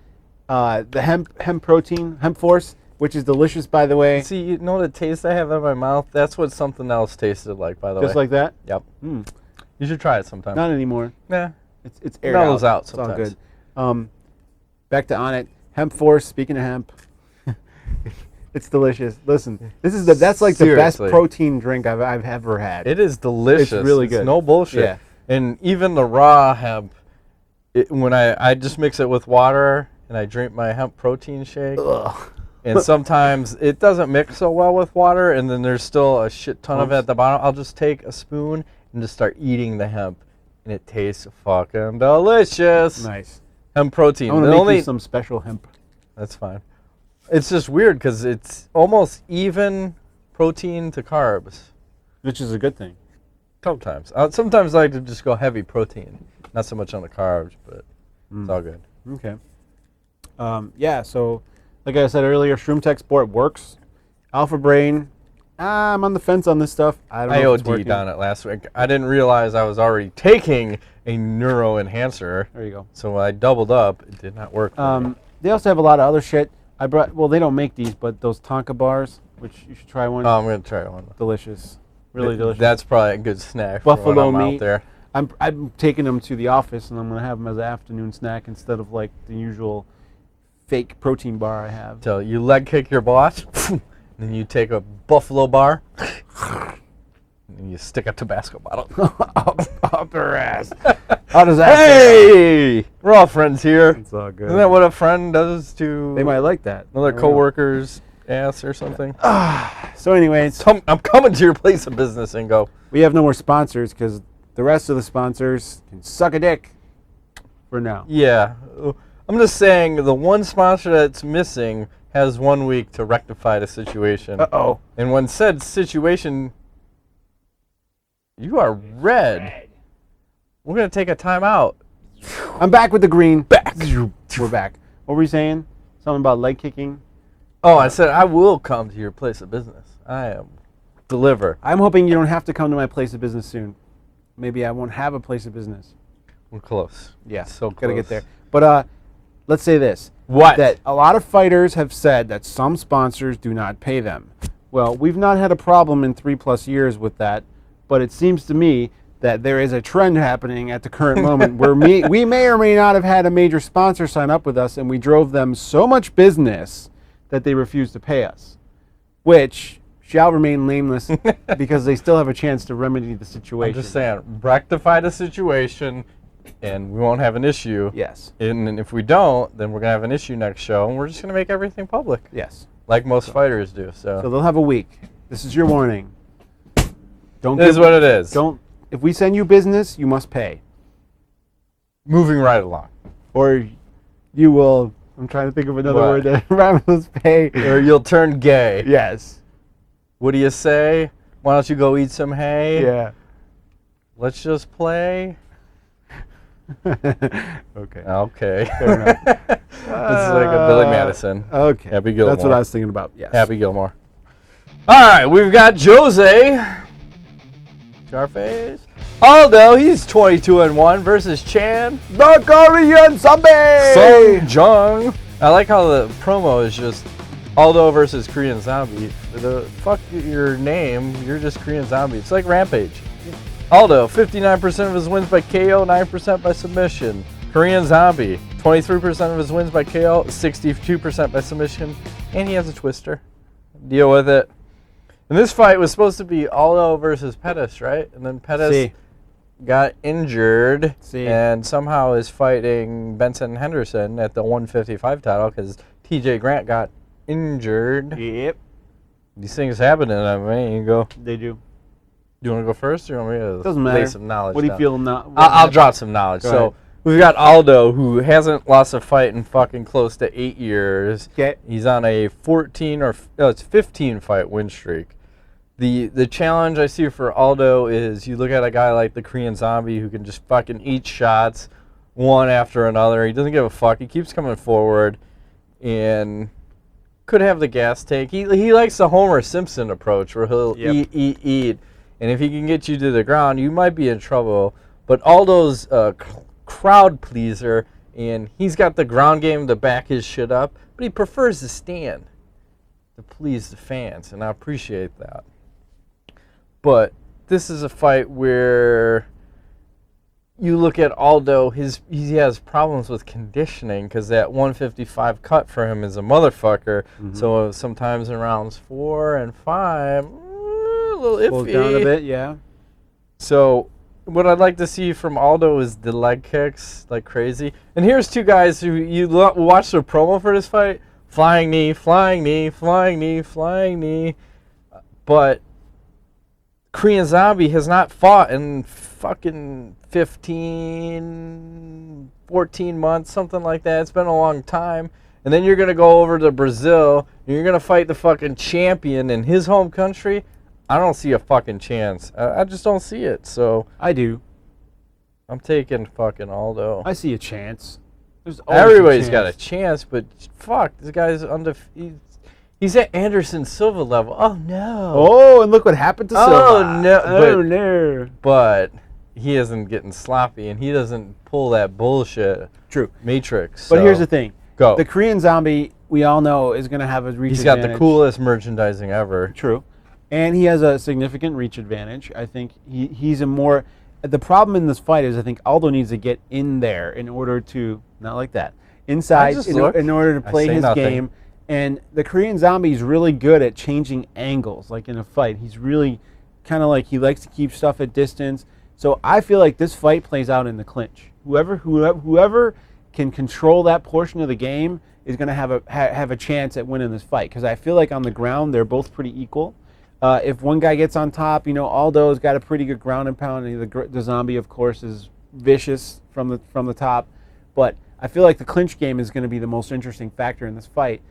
the hemp protein, Hemp Force, which is delicious, by the way. See, you know the taste I have in my mouth? That's what something else tasted like, by the way. Just like that? Yep. Mm. You should try it sometime. Not anymore. Nah. It's aired mellows out It's all sometimes. good. Back to Onnit. Hemp Force, speaking of hemp. It's delicious. Listen, that's like the best Seriously. protein drink I've ever had. It is delicious. It's really good. No bullshit. Yeah. And even the raw hemp, when I just mix it with water and I drink my hemp protein shake, Ugh. and sometimes it doesn't mix so well with water, and then there's still a shit ton of it at the bottom, I'll just take a spoon and just start eating the hemp, and it tastes fucking delicious. Nice. Hemp protein. I want to make you some special hemp. That's fine. It's just weird because it's almost even protein to carbs. Which is a good thing. Sometimes. Sometimes I like to just go heavy protein. Not so much on the carbs, but it's all good. Okay. Yeah, so like I said earlier, Shroom Tech Sport works. Alpha Brain, I'm on the fence on this stuff. I don't know if it's OD'd working. on it last week. I didn't realize I was already taking a neuro enhancer. There you go. So when I doubled up, it did not work for me. They also have a lot of other shit. They don't make these, but those Tonka bars, which you should try one. I'm going to try one. Delicious. Really delicious. That's probably a good snack for Buffalo when I'm meat. out there. I'm taking them to the office, and I'm going to have them as an afternoon snack instead of like the usual fake protein bar I have. So you leg kick your boss, and then you take a buffalo bar, and you stick a Tabasco bottle. up her ass. How does that Hey! We're all friends here. It's all good. Isn't that what a friend does to They might like that. another I don't know. coworker's ass or something? So anyways, I'm coming to your place of business and go, we have no more sponsors because the rest of the sponsors can suck a dick for now. yeah. I'm just saying the one sponsor that's missing has 1 week to rectify the situation. Uh-oh. And when said situation, you are red. We're going to take a time out. I'm back with the green. Back. We're back. What were you saying? Something about leg kicking? Oh, I said I will come to your place of business. I am deliver. I'm hoping you don't have to come to my place of business soon. Maybe I won't have a place of business. We're close. Yeah, So close. gotta get there. But let's say this. What? That a lot of fighters have said that some sponsors do not pay them. Well, we've not had a problem in 3+ years with that, but it seems to me that there is a trend happening at the current moment where we may or may not have had a major sponsor sign up with us, and we drove them so much business that they refused to pay us, which shall remain nameless because they still have a chance to remedy the situation. I'm just saying, rectify the situation, and we won't have an issue. Yes. And if we don't, then we're going to have an issue next show, and we're just going to make everything public, Yes. like most fighters do. So they'll have a week. This is your warning. Don't It is what it is. Don't. If we send you business, you must pay, Moving right along. or you will. I'm trying to think of another What? word that rhymes with pay. Or you'll turn gay. Yes. What do you say? Why don't you go eat some hay? Yeah. Let's just play. Okay. Okay. Fair enough. It's like a Billy Madison. Okay. Happy Gilmore. That's what I was thinking about. Yes. Happy Gilmore. All right, we've got Jose. Scarface. Aldo, he's 22-1 versus Chan. The Korean Zombie. Sung Jung. I like how the promo is just Aldo versus Korean Zombie. Fuck your name. You're just Korean Zombie. It's like Rampage. Aldo, 59% of his wins by KO, 9% by submission. Korean Zombie, 23% of his wins by KO, 62% by submission. And he has a twister. Deal with it. And this fight was supposed to be Aldo versus Pettis, right? And then Pettis See. got injured See. and somehow is fighting Benson Henderson at the 155 title because TJ Grant got injured. Yep. These things happen in MMA. You go, They do. You want to go first, or you want me to Doesn't lay matter. some knowledge What do you down? feel now? I'll drop some knowledge. Go So ahead. we've got Aldo, who hasn't lost a fight in fucking close to 8 years. Okay. He's on a 15 fight win streak. The challenge I see for Aldo is you look at a guy like the Korean Zombie who can just fucking eat shots one after another. He doesn't give a fuck. He keeps coming forward and could have the gas tank. He likes the Homer Simpson approach where he'll eat. And if he can get you to the ground, you might be in trouble. But Aldo's a crowd pleaser, and he's got the ground game to back his shit up, but he prefers to stand to please the fans, and I appreciate that. But this is a fight where you look at Aldo, he has problems with conditioning because that 155 cut for him is a motherfucker. Mm-hmm. So sometimes in rounds 4 and 5, a little iffy. Pulled down a bit, yeah. So what I'd like to see from Aldo is the leg kicks like crazy. And here's two guys who you watch their promo for this fight. Flying knee, flying knee, flying knee, flying knee. But Korean Zombie has not fought in fucking 15, 14 months, something like that. It's been a long time. And then you're going to go over to Brazil, and you're going to fight the fucking champion in his home country. I don't see a fucking chance. I just don't see it. So I do. I'm taking fucking Aldo. I see a chance. Everybody's got a chance, but fuck, this guy's undefeated. He's at Anderson Silva level. Oh no. Oh, and look what happened to Silva. Oh no. Oh no. But he isn't getting sloppy, and he doesn't pull that bullshit. True. Matrix. But here's the thing. Go. The Korean Zombie, we all know, is going to have a reach He's advantage. got the coolest merchandising ever. True. And he has a significant reach advantage. I think he's a more... The problem in this fight is I think Aldo needs to get in there in order to... Not like that. Inside, in order to play his game. And the Korean Zombie is really good at changing angles, like in a fight. He's really kind of like... He likes to keep stuff at distance. So I feel like this fight plays out in the clinch. Whoever can control that portion of the game is going to have a chance at winning this fight. Because I feel like on the ground, they're both pretty equal. If one guy gets on top, Aldo's got a pretty good ground and pound, and the Zombie, of course, is vicious from the top. But I feel like the clinch game is going to be the most interesting factor in this fight.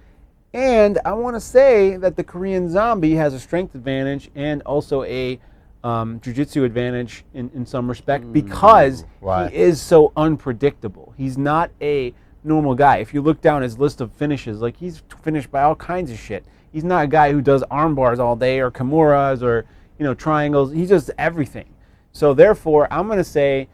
And I want to say that the Korean Zombie has a strength advantage and also a jiu-jitsu advantage in some respect because he is so unpredictable. He's not a normal guy. If you look down his list of finishes, like he's finished by all kinds of shit. He's not a guy who does arm bars all day or kimuras or triangles. He does everything. So therefore, I'm going to say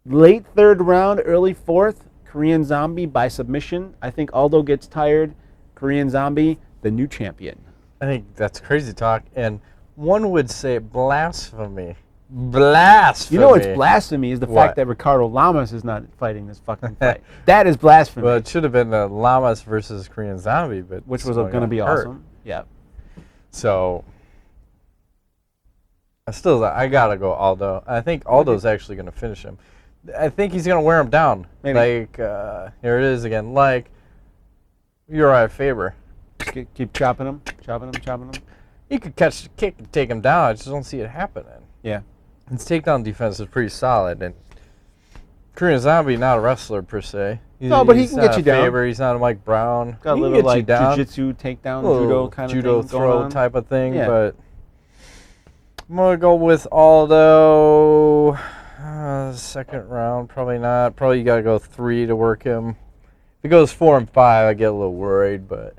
late 3rd round, early 4th, Korean Zombie by submission. I think Aldo gets tired. Korean Zombie, the new champion. I think that's crazy talk, and one would say blasphemy. Blasphemy. You know what's blasphemy is the fact that Ricardo Lamas is not fighting this fucking fight. That is blasphemy. Well, it should have been the Lamas versus Korean Zombie, but which was going to be awesome. Yeah. So I gotta go Aldo. I think Aldo's actually going to finish him. I think he's going to wear him down. Maybe. Like here it is again. Like Uriah Faber. Keep chopping him. He could catch the kick and take him down. I just don't see it happening. Yeah. His takedown defense is pretty solid, and Korean Zombie not a wrestler per se. No, but he can get you down. Faber, he's not a Mike Brown. Got a little like jiu-jitsu takedown, judo kind of judo thing throw type of thing. Yeah. But I'm gonna go with Aldo. 2nd round, probably not. Probably you gotta go 3 to work him. If it goes 4 and 5, I get a little worried. But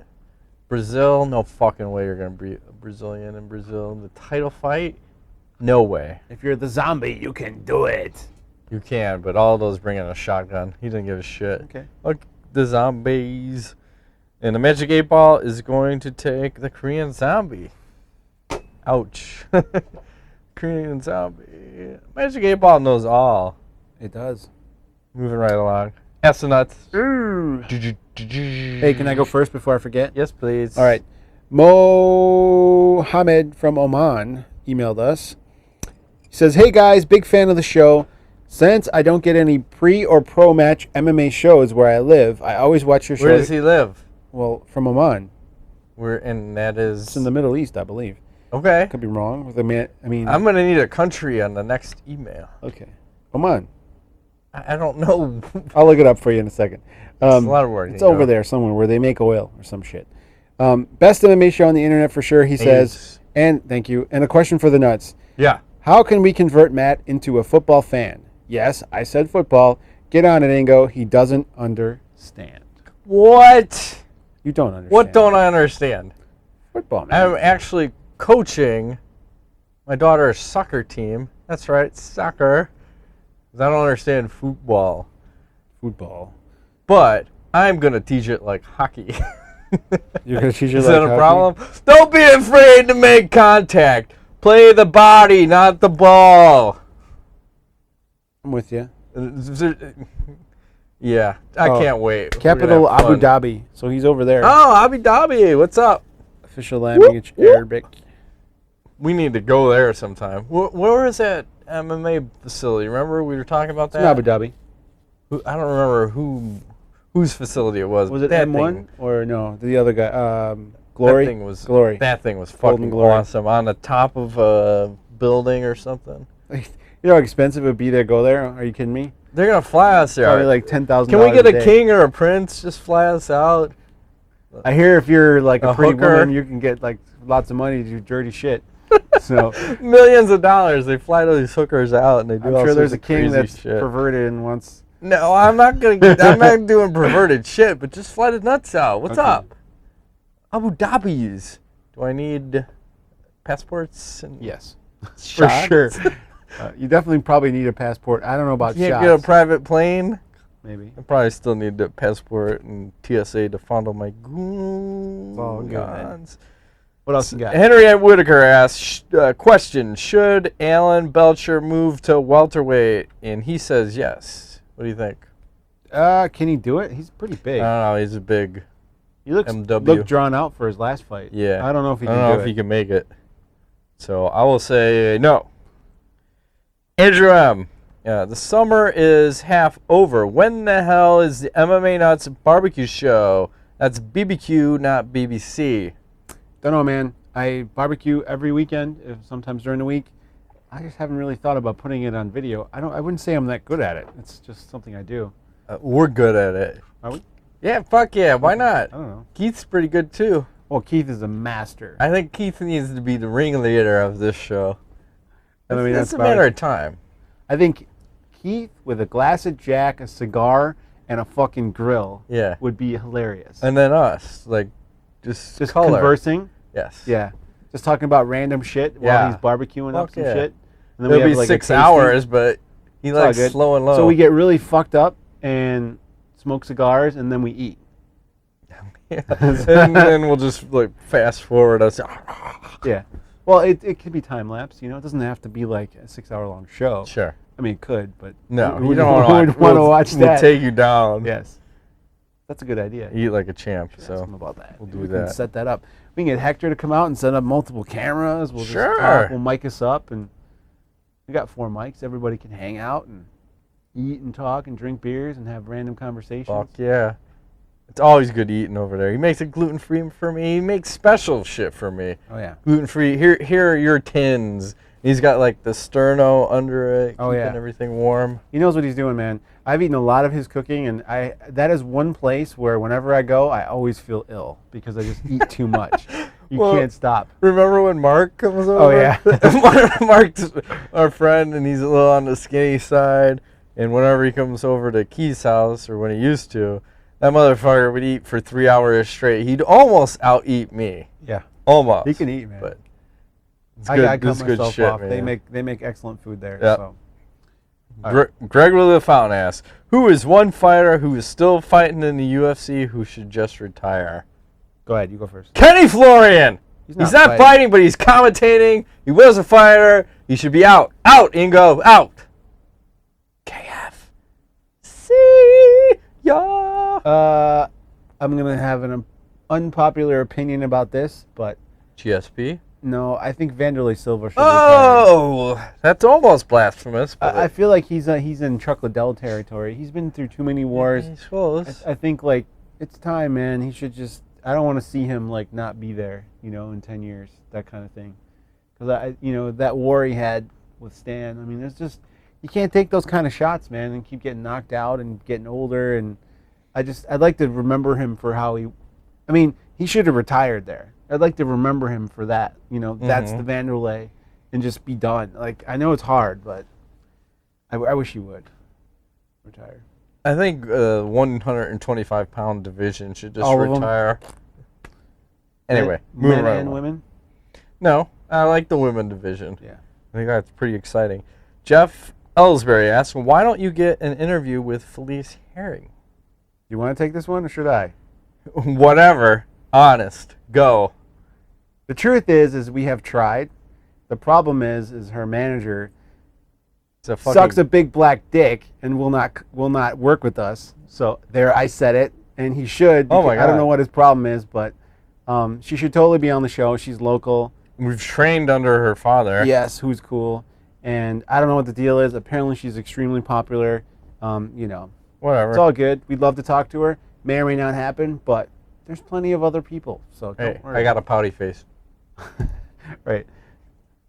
Brazil, no fucking way you're gonna be a Brazilian in Brazil. The title fight. No way. If you're the Zombie, you can do it. You can, but Aldo's bringing a shotgun. He doesn't give a shit. Okay. Look, the Zombies. And the Magic 8 Ball is going to take the Korean Zombie. Ouch. Korean Zombie. Magic 8 Ball knows all. It does. Moving right along. MMANUTS. Hey, can I go first before I forget? Yes, please. All right. Mohammed from Oman emailed us. He says, hey guys, big fan of the show. Since I don't get any pre or pro match MMA shows where I live, I always watch your show. Where does he live? Well, from Oman. And that is... It's in the Middle East, I believe. Okay. Could be wrong with a man. I mean, I'm going to need a country on the next email. okay. Come on. I don't know. I'll look it up for you in a second. It's a lot of work. It's over there somewhere where they make oil or some shit. Best MMA show on the internet for sure, he says. And thank you. And a question for the nuts. Yeah. How can we convert Matt into a football fan? Yes, I said football. Get on it, Ingo. He doesn't understand. What? You don't understand. What don't I understand? Football, man. I'm actually coaching my daughter's soccer team. That's right, soccer. 'Cause I don't understand football. Football. But I'm going to teach it like hockey. You're going to teach it Is like that a hockey? problem? Don't be afraid to make contact. Play the body, not the ball. I'm with you. Yeah, I can't wait. Capital Abu Dhabi. So he's over there. Oh, Abu Dhabi. What's up? Official language, Arabic. We need to go there sometime. Where is that MMA facility? Remember we were talking about It's that? in Abu Dhabi. I don't remember whose facility it was. Was it that M1 thing, or no? The other guy, Glory. That thing was Glory. That thing was Golden fucking Glory. awesome on the top of a building or something. You know how expensive it would be to go there? Are you kidding me? They're gonna fly us there. Probably like $10,000. Can we get a day. king or a prince? Just fly us out. I hear if you're like a pretty hooker. woman, you can get like lots of money to do dirty shit. So Millions of dollars. They fly those hookers out and they do I'm all sure sorts there's a of king crazy that's shit. perverted and wants. No, I'm not gonna. I'm not doing perverted shit. But just fly the nuts out. What's Okay. up? Abu Dhabi's. Do I need passports? And Yes, shots? for sure. You definitely probably need a passport. I don't know about You can't shots. get a private plane. Maybe. I probably still need the passport and TSA to fondle my all good, man. guns. What else you got? Henriette Whitaker asks, question, should Alan Belcher move to welterweight? And he says yes. What do you think? Can he do it? He's pretty big. I don't know. He's a big He looks MW. looked drawn out for his last fight. Yeah. I don't know if he I can don't know do if it. he can make it. So I will say no. Andrew M. Yeah, the summer is half over. When the hell is the MMA Nuts barbecue show? That's BBQ, not BBC. Don't know, man. I barbecue every weekend, sometimes during the week. I just haven't really thought about putting it on video. I wouldn't say I'm that good at it. It's just something I do. We're good at it. Are we? Yeah, fuck yeah. Why not? I don't know. Keith's pretty good too. Well, Keith is a master. I think Keith needs to be the ringleader of this show. I mean, It's that's a matter of time. I think Keith with a glass of Jack, a cigar, and a fucking grill Yeah. would be hilarious. And then us, like, just color. Conversing. Yes. Yeah. Just talking about random shit while Yeah. he's barbecuing up Fuck some yeah. shit. And It'll we be have, like, a 6 tasting. hours, but he It's all likes good. slow and low. So we get really fucked up and smoke cigars, and then we eat. Yeah. And then we'll just like fast forward us. Yeah. Well, it could be time lapse. You know, it doesn't have to be like a 6-hour-long show. Sure. I mean, it could, but No, who you would don't want to watch We'll that? take you down. Yes, that's a good idea. Eat like a champ. Should ask So him about that. we'll Maybe do we can that. set that up. We can get Hector to come out and set up multiple cameras. We'll Sure. just talk. We'll mic us up, and we got 4 mics. Everybody can hang out and eat and talk and drink beers and have random conversations. Fuck yeah. It's always good eating over there. He makes it gluten free for me. He makes special shit for me. Oh yeah. Gluten free. Here are your tins. He's got like the sterno under it, Oh, keeping yeah. everything warm. He knows what he's doing, man. I've eaten a lot of his cooking, and that is one place where whenever I go, I always feel ill because I just eat too much. You Well, can't stop. Remember when Mark comes over? Oh, yeah. Mark's our friend, and he's a little on the skinny side. And whenever he comes over to Key's house, or when he used to, that motherfucker would eat for 3 hours straight. He'd almost out-eat me. Yeah. Almost. He can eat, man. But it's I good. gotta This cut is good myself shit, off. man. They make excellent food there. Yep. So. Greg Willie the Fountain asks, who is one fighter who is still fighting in the UFC who should just retire? Go ahead. You go first. Kenny Florian! He's He's not fighting, but he's commentating. He was a fighter. He should be out. Out, Ingo. Out. KF. See ya. I'm gonna have an unpopular opinion about this, but GSP. no, I think Vanderlei Silva should retire. Oh, that's almost blasphemous. But I feel like he's in Chuck Liddell territory. He's been through too many wars. I suppose. I think like it's time, man. He should just. I don't want to see him like not be there, in 10 years, that kind of thing. because that war he had with Stan. I mean, it's just you can't take those kind of shots, man, and keep getting knocked out and getting older. And I'd like to remember him for how he. I mean, he should have retired there. I'd like to remember him for that. That's the Vanderlei, and just be done. Like, I know it's hard, but I wish he would retire. I think 125-pound division should just All of them? retire. Anyway, Men moving right and along. women. No, I like the women division. Yeah. I think that's pretty exciting. Jeff Ellsbury asks, why don't you get an interview with Felice Herring? You want to take this one, or should I? Whatever. Honest. Go. The truth is we have tried. The problem is her manager sucks a big black dick and will not work with us. So there, I said it, and he should. Oh my God. I don't know what his problem is, but she should totally be on the show. She's local. We've trained under her father. Yes, who's cool. And I don't know what the deal is. Apparently she's extremely popular. Whatever. It's all good. We'd love to talk to her. May or may not happen, but there's plenty of other people. So Hey, don't worry. I got a pouty face. Right.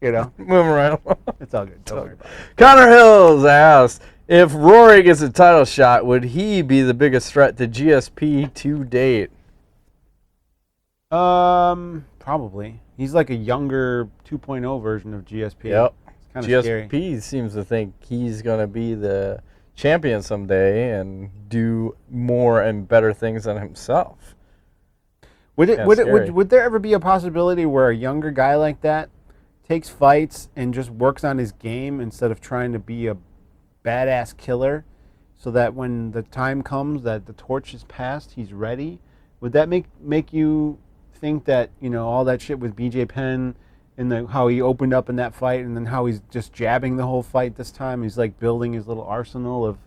Moving right along. It's all good. Don't worry about it. Connor Hills asks, if Rory gets a title shot, would he be the biggest threat to GSP to date? Probably. He's like a younger 2.0 version of GSP. Yep. It's kind of scary. GSP seems to think he's going to be the champion someday and do more and better things than himself. Would scary. there ever be a possibility where a younger guy like that takes fights and just works on his game instead of trying to be a badass killer, so that when the time comes that the torch is passed, he's ready? Would that make you think that all that shit with BJ Penn and how he opened up in that fight, and then how he's just jabbing the whole fight this time? He's like building his little arsenal of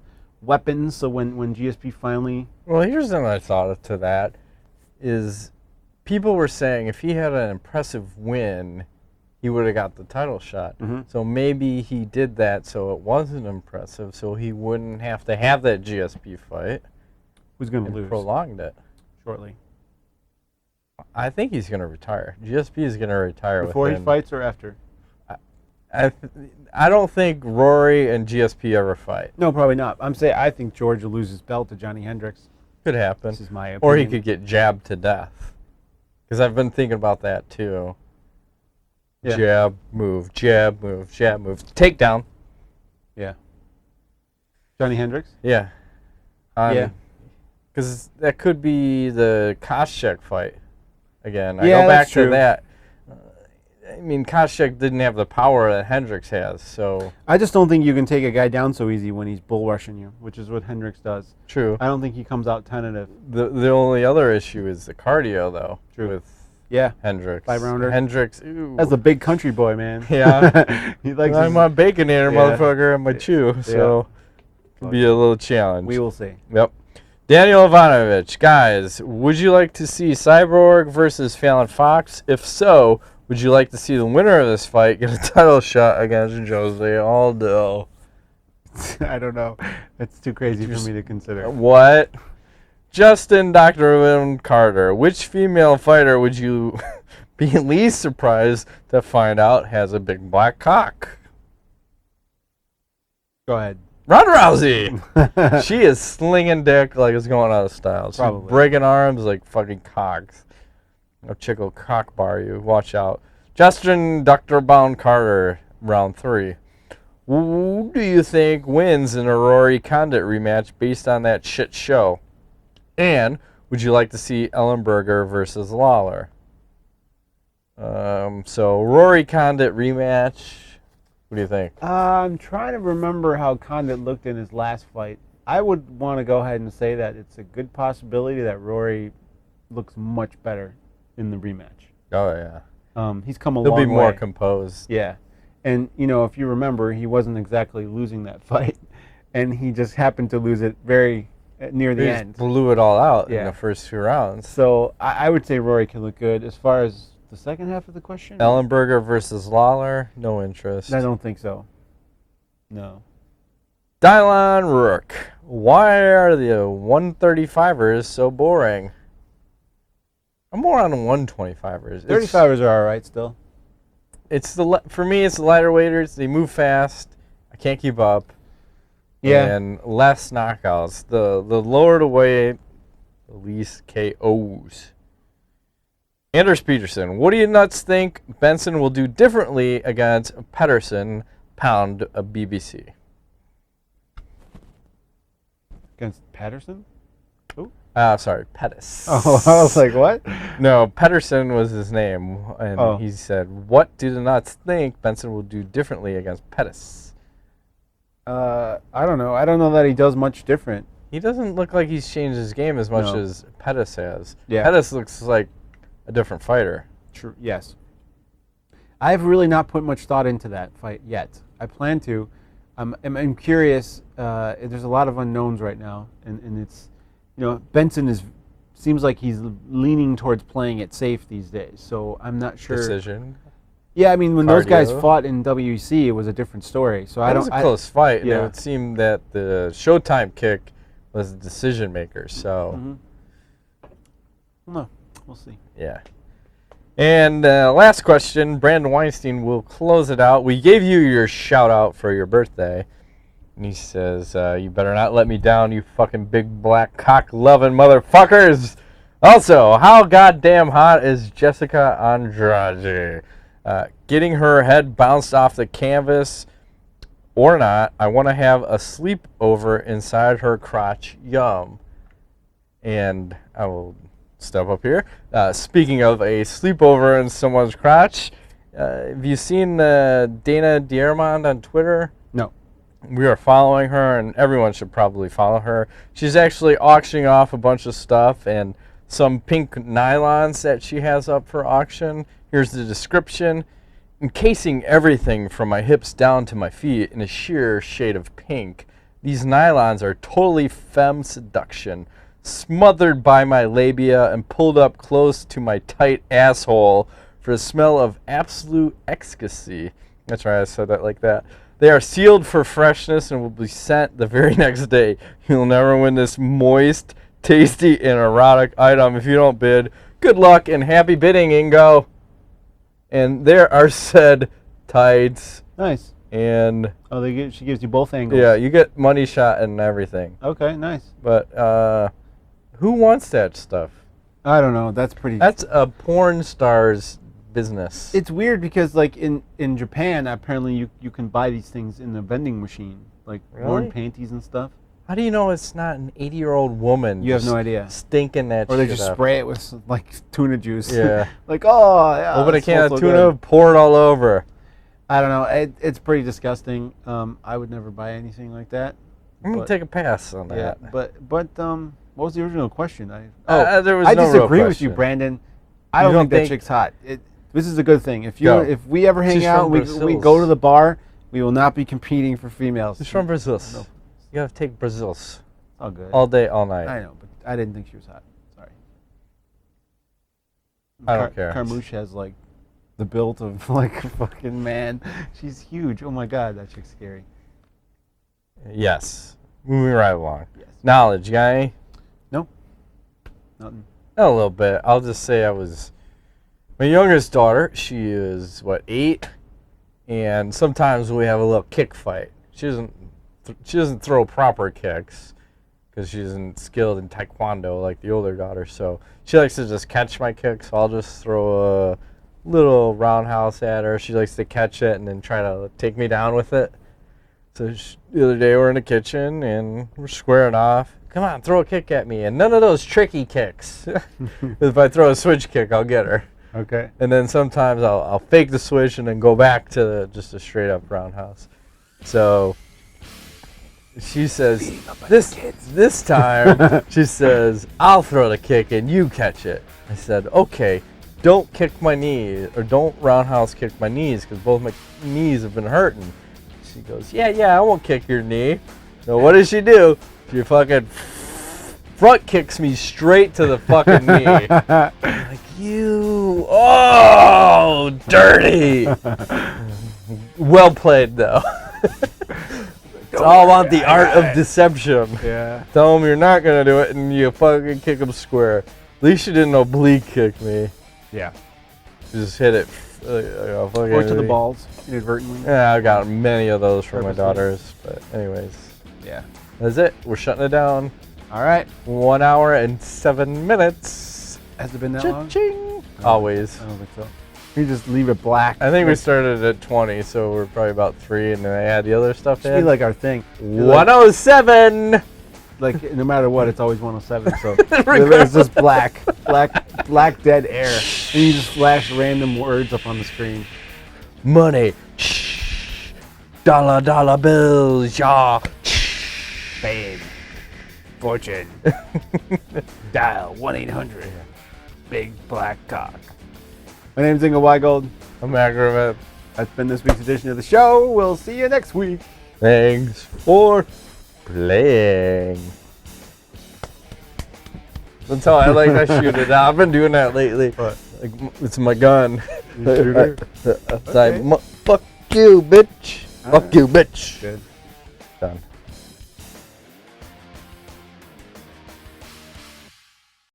weapons, so when GSP finally... Well, here's another thought to that, is people were saying if he had an impressive win, he would have got the title shot. Mm-hmm. So maybe he did that so it wasn't impressive, so he wouldn't have to have that GSP fight. Who's going to and lose? Prolonged it. Shortly. I think he's going to retire. GSP is going to retire Before he within, fights or after? I don't think Rory and GSP ever fight. No, probably not. I think George will lose his belt to Johnny Hendricks. Could happen. This is my opinion. Or he could get jabbed to death. Because I've been thinking about that too. Yeah. Jab, move, jab, move, jab, move. Takedown. Yeah. Johnny Hendricks? Yeah. Yeah. Because that could be the Koscheck fight again. I Yeah, go back that's true. to that. I mean, Koscheck didn't have the power that Hendricks has, so... I just don't think you can take a guy down so easy when he's bull rushing you, which is what Hendricks does. True. I don't think he comes out tentative. The only other issue is the cardio, though. True. With Yeah. Hendricks. 5-rounder. Hendricks, ooh. That's a big country boy, man. Yeah. He likes I'm his, a baconator, Yeah. motherfucker, and my chew, so could be a little challenge. We will see. Yep. Daniel Ivanovich, guys, would you like to see Cyborg versus Fallon Fox? If so, would you like to see the winner of this fight get a title shot against Jose Aldo? I don't know. That's too crazy for me to consider. What? Justin Dr. Wim Carter, which female fighter would you be least surprised to find out has a big black cock? Go ahead. Ronda Rousey! She is slinging dick like it's going out of style. She's Probably. breaking arms like fucking cocks. No chick will cock bar you. Watch out. Justin Dr. Bound Carter, round 3. Who do you think wins in a Rory Condit rematch based on that shit show? And would you like to see Ellenberger versus Lawler? So Rory Condit rematch. What do you think? I'm trying to remember how Condit looked in his last fight. I would want to go ahead and say that it's a good possibility that Rory looks much better in the rematch. Oh yeah. He's come a He'll long way. be more composed. Yeah. And, if you remember, he wasn't exactly losing that fight. And he just happened to lose it very near the He end. just blew it all out in Yeah. the first 2 rounds. So I would say Rory can look good. As far as the second half of the question? Ellenberger versus Lawler, no interest. I don't think so. No. Dylan Rook, why are the 135ers so boring? I'm more on 125ers. 35ers are all right still. for me, it's the lighter weighters. They move fast. I can't keep up. Yeah. And less knockouts. The lower the weight, the least KOs. Anders Peterson, what do you nuts think Benson will do differently against Pedersen, pound a BBC? Against Patterson? Sorry, Pettis. Oh, I was like, what? No, Pedersen was his name, and he said, "What do the nuts think Benson will do differently against Pettis?" I don't know. I don't know that he does much different. He doesn't look like he's changed his game as much as Pettis has. Yeah. Pettis looks like a different fighter. True. Yes. I've really not put much thought into that fight yet. I plan to. I'm curious. There's a lot of unknowns right now, and it's, Benson seems like he's leaning towards playing it safe these days. So I'm not sure. Decision. Yeah, I mean, when those guys Cardio. fought in WEC, it was a different story. So It was a close fight, and yeah. it would seem that the Showtime kick was the decision maker. So, No, we'll see. yeah. And last question, Brandon Weinstein will close it out. We gave you your shout out for your birthday. And he says, you better not let me down, you fucking big black cock loving motherfuckers. Also, how goddamn hot is Jessica Andrade? Getting her head bounced off the canvas or not, I want to have a sleepover inside her crotch. Yum. And I will step up here. Speaking of a sleepover in someone's crotch, have you seen Dana Diermond on Twitter? No. We are following her, and everyone should probably follow her. She's actually auctioning off a bunch of stuff and some pink nylons that she has up for auction. Here's the description. Encasing everything from my hips down to my feet in a sheer shade of pink. These nylons are totally femme seduction, smothered by my labia and pulled up close to my tight asshole for the smell of absolute ecstasy. That's right, I said that like that. They are sealed for freshness and will be sent the very next day. You'll never win this moist, tasty, and erotic item if you don't bid. Good luck and happy bidding, Ingo. And there are said tights. Nice. And she gives you both angles. yeah, you get money shot and everything. Okay, nice. But who wants that stuff? I don't know. That's pretty. That's a porn star's business. It's weird because, like, in Japan, apparently you can buy these things in the vending machine, like worn Really? panties and stuff. How do you know it's not an 80-year-old woman? You have just no idea. Stinking that Or shit they just up? spray it with like tuna juice. Yeah. Like, oh yeah. Open a it can smells of so tuna, good. pour it all over. I don't know. It's pretty disgusting. I would never buy anything like that. I'm gonna take a pass on Yeah, that. but what was the original question? there was I no real disagree with you, question. Brandon. I You don't think don't that think- chick's hot. This is a good thing. If Go. we ever hang She's out, from we Brazil. go to the bar. We will not be competing for females. She's from Brazil. No. You gotta take Brazil's All good. all day, all night. I know, but I didn't think she was hot. Sorry. I don't care. Carmouche has like the build of like a fucking man. She's huge. Oh my god, that chick's scary. Yes. Moving right along. Yes. Knowledge, guy. Nope. Nothing. A little bit. I'll just say I was my youngest daughter. She is 8, and sometimes we have a little kick fight. She doesn't throw proper kicks because she isn't skilled in taekwondo like the older daughter. So she likes to just catch my kicks. So I'll just throw a little roundhouse at her. She likes to catch it and then try to take me down with it. So the other day we're in the kitchen and we're squaring off. Come on, throw a kick at me. And none of those tricky kicks. If I throw a switch kick, I'll get her. Okay. And then sometimes I'll fake the switch and then go back to just a straight up roundhouse. So she says, this time, she says, I'll throw the kick and you catch it. I said, okay, don't kick my knee or don't roundhouse kick my knees because both my knees have been hurting. She goes, yeah, I won't kick your knee. So what does she do? She fucking front kicks me straight to the fucking knee. I'm like, you, oh, dirty. Well played, though. It's all about the art of deception. Yeah. Tell them you're not going to do it, and you fucking kick them square. At least she didn't oblique kick me. Yeah. She just hit it Or to the balls, inadvertently. Yeah, I got many of those from my Purposely. daughters. But anyways, Yeah. that's it. We're shutting it down. All right. 1 hour and 7 minutes. Has it been that long? Cha-ching. Always. I don't think so. You just leave it black. I think we Like, started at 20, so we're probably about 3, and then I add the other stuff should be in. like our thing. 107. Like no matter what, it's always 107. So it's just black dead air, and you just flash random words up on the screen. Money. Dollar bills, yeah. Fame, fortune. Dial 1-800. Big black cock. My name's Ingo Weigold. I'm Aggravate. That's been this week's edition of the show. We'll see you next week. Thanks for playing. That's how I like to shoot it out. I've been doing that lately. What? Like, it's my gun. You shooter? It's like, fuck you, bitch. Fuck you, bitch. Good.